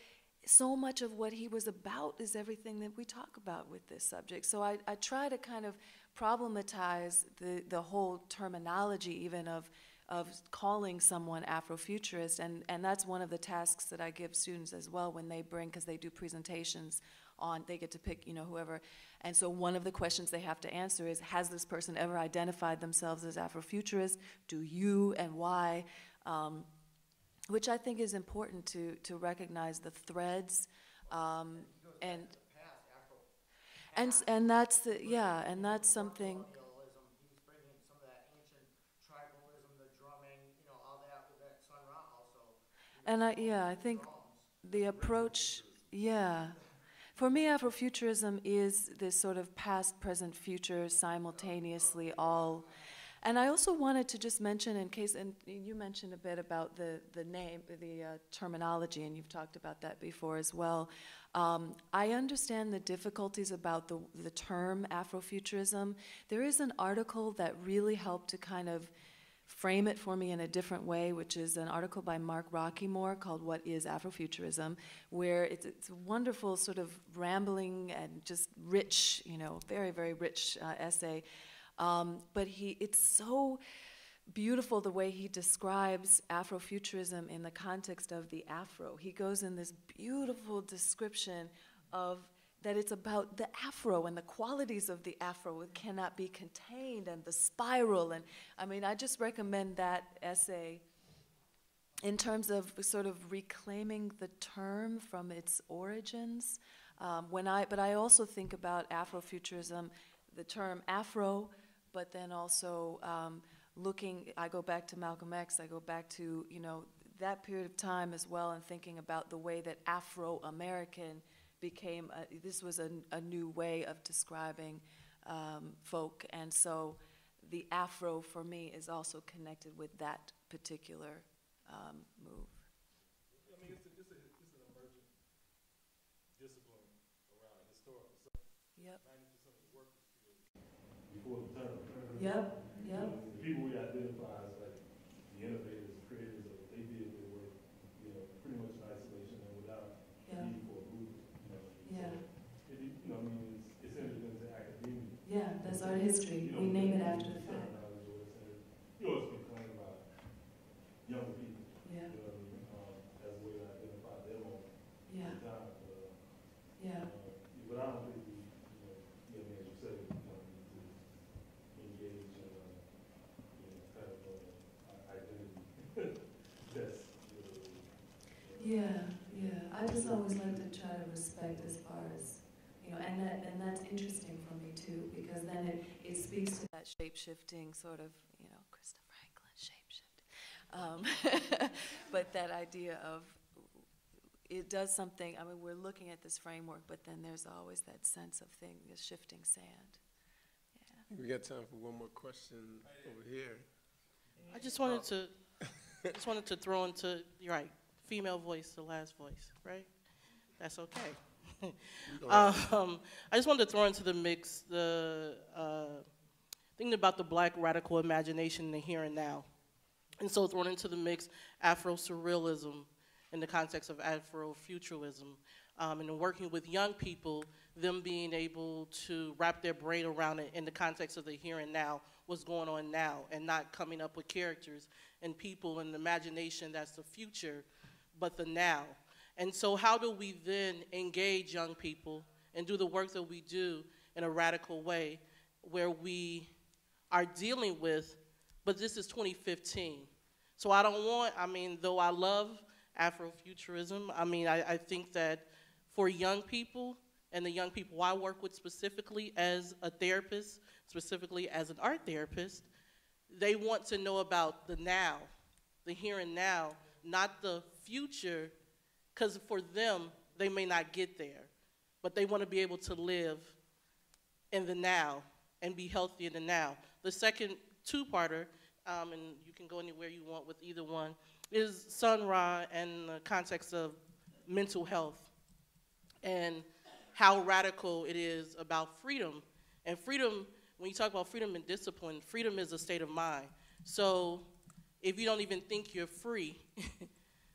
so much of what he was about is everything that we talk about with this subject. So I try to kind of problematize the whole terminology even of calling someone Afrofuturist, and that's one of the tasks that I give students as well when they bring, because they do presentations on, they get to pick, whoever, and so one of the questions they have to answer is, has this person ever identified themselves as Afrofuturist? Do you, and why? Which I think is important to recognize the threads, and that's and that's something. He's bringing some of that ancient tribalism, the drumming, all that with that Sun Ra also. And I think the approach, for me, Afrofuturism is this sort of past, present, future, simultaneously all. And I also wanted to just mention, in case, and you mentioned a bit about the name, the terminology, and you've talked about that before as well. I understand the difficulties about the term Afrofuturism. There is an article that really helped to kind of frame it for me in a different way, which is an article by Mark Rockymore called "What is Afrofuturism?", where it's a wonderful sort of rambling and just rich, very, very rich essay. But it's so beautiful the way he describes Afrofuturism in the context of the Afro. He goes in this beautiful description of that it's about the Afro and the qualities of the Afro. It cannot be contained, and the spiral. And I mean, I just recommend that essay in terms of sort of reclaiming the term from its origins. But I also think about Afrofuturism, the term Afro, but then also I go back to Malcolm X, I go back to, that period of time as well, and thinking about the way that Afro-American became, this was a new way of describing folk, and so the Afro for me is also connected with that particular move. I mean, it's an emergent discipline around Yep. Before the term. Yep. Yep. The people we identify as like the innovators, the creators of it, they did their work, pretty much in isolation and without need for a movement. Yeah. So I mean, it's entered into academia. Yeah, that's our history. We name it after the fact. You always complain about young people. Yeah. As a way to identify them on Yeah. the time. Yeah. But I don't think we, as you said, need to engage in kind of identity test. Yeah, yeah. I just always like to try to respect as far as, and that's interesting for me too, because then it speaks to that shape-shifting sort of, Krista Franklin shape-shifting. But that idea of, it does something, we're looking at this framework, but then there's always that sense of the shifting sand. Yeah. We got time for one more question over here. I just wanted to throw into, you're right, female voice, the last voice, right? That's okay. I just wanted to throw into the mix thinking about the Black radical imagination in the here and now. And so thrown into the mix Afro-surrealism in the context of Afro-futurism, and working with young people, them being able to wrap their brain around it in the context of the here and now, what's going on now, and not coming up with characters and people and imagination that's the future, but the now. And so how do we then engage young people and do the work that we do in a radical way where we are dealing with, but this is 2015. So I don't want, though I love Afrofuturism, I think that for young people, and the young people I work with specifically as a therapist, specifically as an art therapist, they want to know about the now, the here and now, not the future, because for them, they may not get there, but they want to be able to live in the now and be healthy in the now. The second two-parter, and you can go anywhere you want with either one, is Sun Ra and the context of mental health and how radical it is about freedom. And freedom, when you talk about freedom and discipline, freedom is a state of mind. So if you don't even think you're free,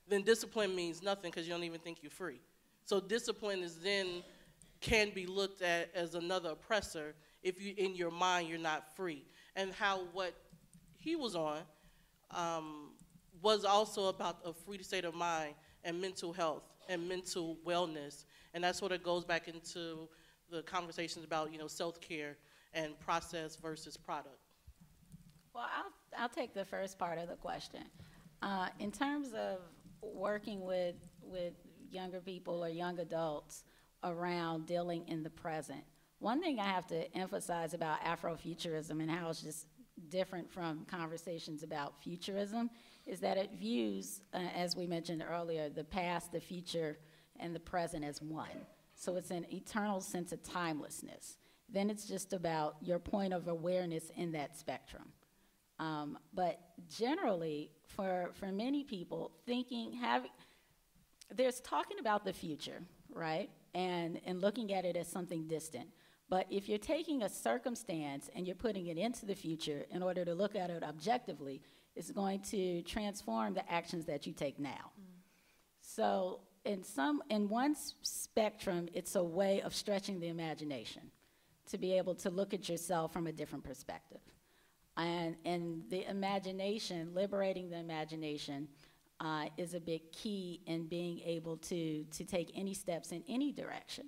then discipline means nothing because you don't even think you're free. So discipline is then can be looked at as another oppressor if you in your mind you're not free. And how what he was on was also about a free state of mind and mental health and mental wellness. And that sort of goes back into the conversations about, self-care and process versus product. Well, I'll take the first part of the question. In terms of working with younger people or young adults around dealing in the present, one thing I have to emphasize about Afrofuturism and how it's just different from conversations about futurism is that it views, as we mentioned earlier, the past, the future, and the present as one. So it's an eternal sense of timelessness. Then it's just about your point of awareness in that spectrum. But generally, for many people, there's talking about the future, right? And looking at it as something distant. But if you're taking a circumstance and you're putting it into the future in order to look at it objectively, it's going to transform the actions that you take now. So in one spectrum, it's a way of stretching the imagination to be able to look at yourself from a different perspective. And the imagination, liberating the imagination, is a big key in being able to take any steps in any direction,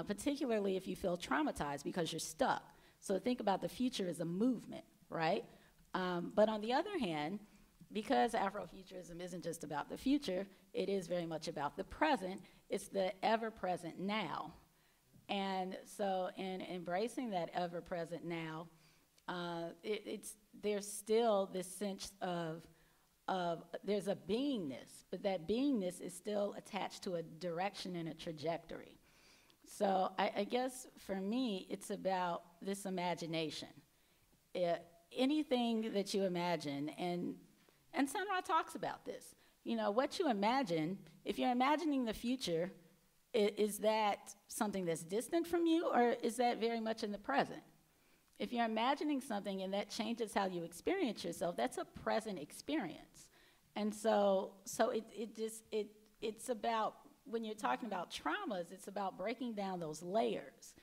particularly if you feel traumatized because you're stuck. So think about the future as a movement, right? But on the other hand, because Afrofuturism isn't just about the future, it is very much about the present. It's the ever-present now. And so in embracing that ever-present now, there's still this sense of there's a beingness, but that beingness is still attached to a direction and a trajectory. So I guess for me, it's about this imagination. Anything that you imagine, and Sun Ra talks about this, what you imagine, if you're imagining the future, is that something that's distant from you, or is that very much in the present? If you're imagining something and that changes how you experience yourself, that's a present experience. And so it's about, when you're talking about traumas, it's about breaking down those layers.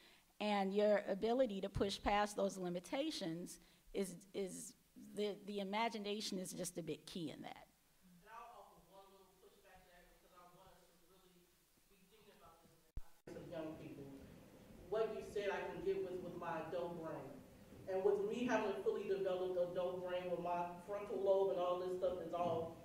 And your ability to push past those limitations is the imagination is just a bit key in that. And I'll offer one little pushback to that, because I want us to really be thinking about this in the context of young people. What you said I can get with my adult brain. And with me having a fully developed adult brain with my frontal lobe and all this stuff is all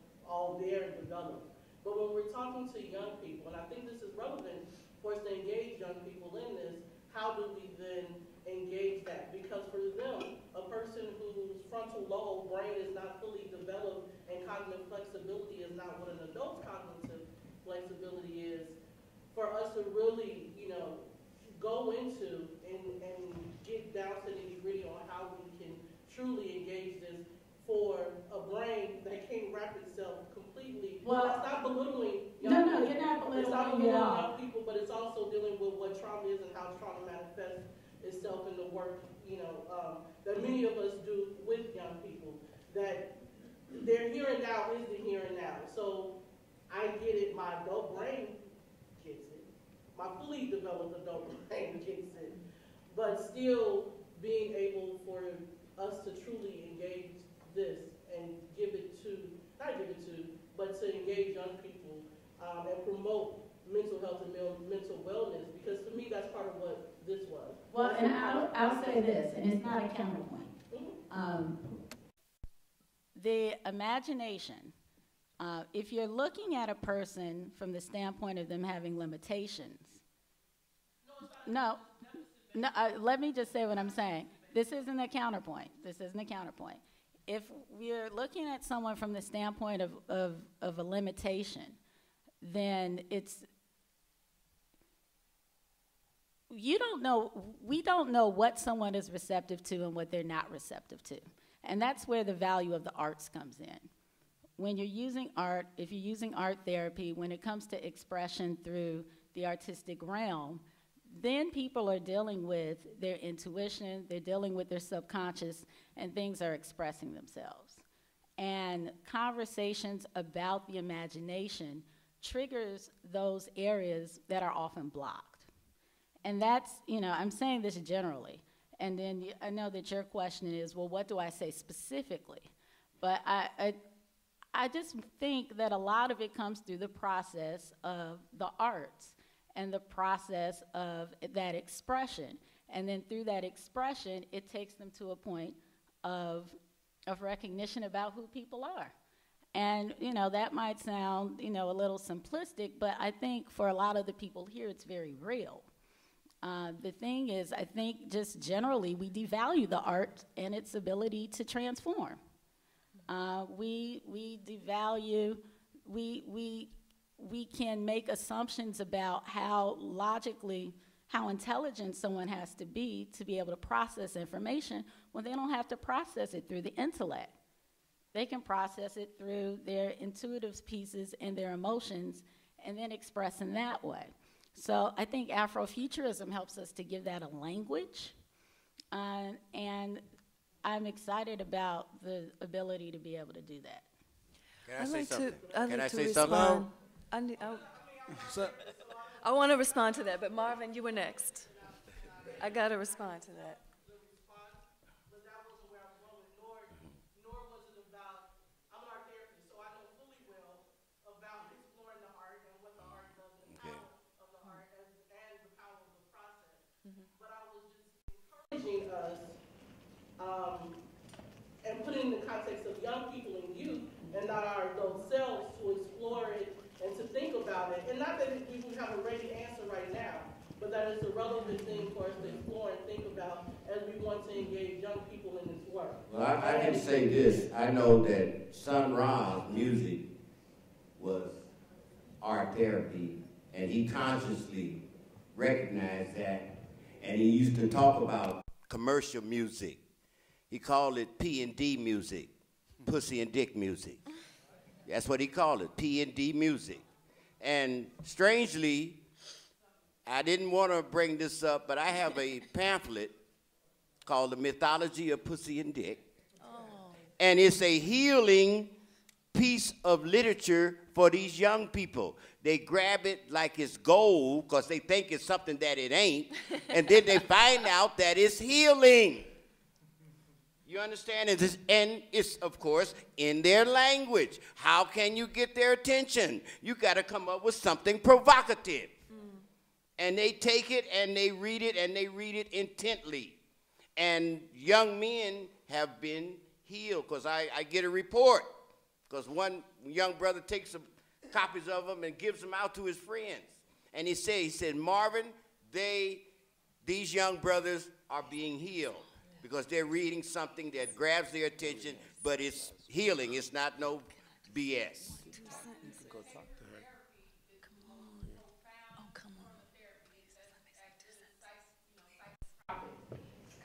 there and developed. But when we're talking to young people, and I think this is relevant for us to engage young people in this, how do we then engage that? Because for them, a person whose frontal lobe brain is not fully developed and cognitive flexibility is not what an adult's cognitive flexibility is, for us to really, go into and get down to the nitty-gritty on how we can truly engage this for a brain that can't wrap itself completely. Well, that's not belittling young no, people. you're not belittling It's not at belittling all. young people, but it's also dealing with what trauma is and how trauma manifests itself in the work, that many of us do with young people. That their here and now is the here and now. So I get it, my adult brain gets it. My fully developed adult brain gets it. But still being able for us to truly engage this and but to engage young people and promote mental health and mental wellness, because to me that's part of what this was. Well, and I'll say this, and it's not a counterpoint. Mm-hmm. The imagination, if you're looking at a person from the standpoint of them having limitations, let me just say what I'm saying. This isn't a counterpoint. If we're looking at someone from the standpoint of a limitation, then we don't know what someone is receptive to and what they're not receptive to. And that's where the value of the arts comes in. When you're using art, if you're using art therapy, when it comes to expression through the artistic realm, then people are dealing with their intuition, they're dealing with their subconscious, and things are expressing themselves. And conversations about the imagination triggers those areas that are often blocked. And that's, I'm saying this generally. And then I know that your question is, well, what do I say specifically? But I just think that a lot of it comes through the process of the arts and the process of that expression. And then through that expression, it takes them to a point of recognition about who people are. And, that might sound, a little simplistic, but I think for a lot of the people here, it's very real. The thing is, I think just generally, we devalue the art and its ability to transform. We devalue, we can make assumptions about how intelligent someone has to be able to process information when they don't have to process it through the intellect. They can process it through their intuitive pieces and their emotions and then express in that way. So I think Afrofuturism helps us to give that a language, and I'm excited about the ability to be able to do that. Can I say something? I'd like to respond? I want to respond to that, but Marvin, you were next. I got to respond to that. Us and put it in the context of young people and youth and not our adult selves to explore it and to think about it. And not that we would have a ready answer right now, but that it's a relevant thing for us to explore and think about as we want to engage young people in this work. Well, I can say this. I know that Sun Ra's music was art therapy, and he consciously recognized that, and he used to talk about commercial music. He called it P&D music, pussy and dick music. That's what he called it, P&D music. And strangely, I didn't want to bring this up, but I have a pamphlet called The Mythology of Pussy and Dick. And it's a healing piece of literature for these young people. They grab it like it's gold because they think it's something that it ain't, and then they find out that it's healing. You understand? And it's, of course, in their language. How can you get their attention? You got to come up with something provocative. And they take it and they read it and they read it intently. And young men have been healed, because I get a report, because one young brother takes some copies of them and gives them out to his friends. And he said, Marvin, these young brothers are being healed because they're reading something that grabs their attention, but it's healing. It's not no BS.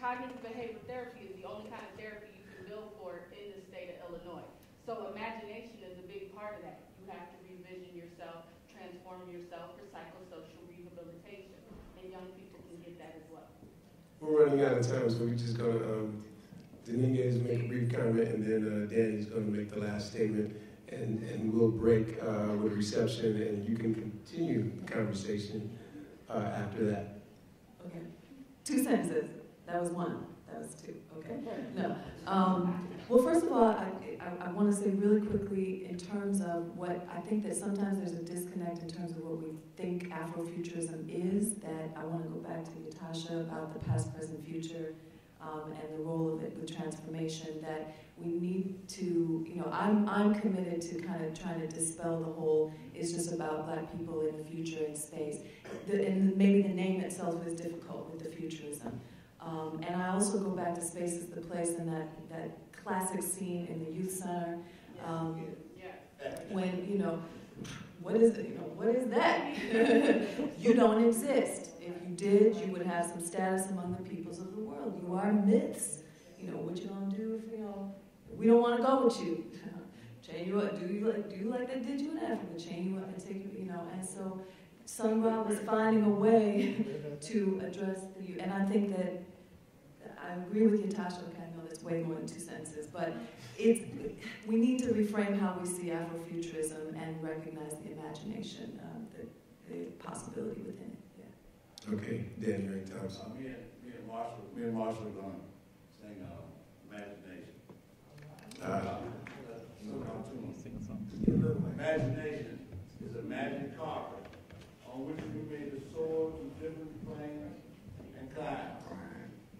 Cognitive behavioral therapy is the only kind of therapy you can bill for in the state of Illinois. So imagination is a big part of that. You have to revision yourself, transform yourself for psychosocial rehabilitation, and young people can get that as well. We're running out of time, so we're just going to, Denenge is make a brief comment, and then Danny's going to make the last statement, and we'll break with reception, and you can continue the conversation after that. Okay. 2 sentences. That was 1. That was 2. Okay. No. Well, first of all, I want to say really quickly in terms of what I think that sometimes there's a disconnect in terms of what we think Afrofuturism is. That I want to go back to Ytasha about the past, present, future, and the role of it with transformation. That we need to, I'm committed to kind of trying to dispel the whole. It's just about Black people in the future in space, and maybe the name itself is difficult with the futurism. And I also go back to Space is the Place and that classic scene in the youth center when, what is it? What is that? You don't exist. If you did, you would have some status among the peoples of the world. You are myths. What you gonna do if, we don't want to go with you. Chain you up. Do you like they did you in Africa? Chain you up and take you, and so Sun Ra was finding a way to address and I think that I agree with Ytasha. Okay, I know that's way more than 2 sentences, but we need to reframe how we see Afrofuturism and recognize the imagination, the possibility within it. Yeah. Okay, Danny Thompson. Me and Marshall are going to sing Imagination. Imagination is a magic carpet on which we made the swords of different planes and climes.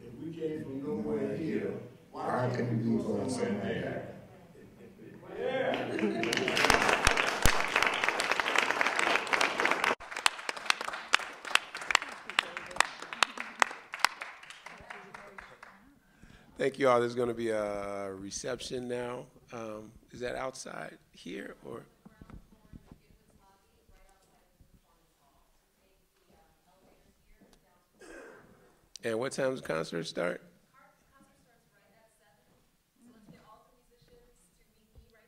If we came from nowhere here, why can't we go somewhere there? Yeah. Thank you all. There's going to be a reception now. Is that outside here or? And what time does the concert start?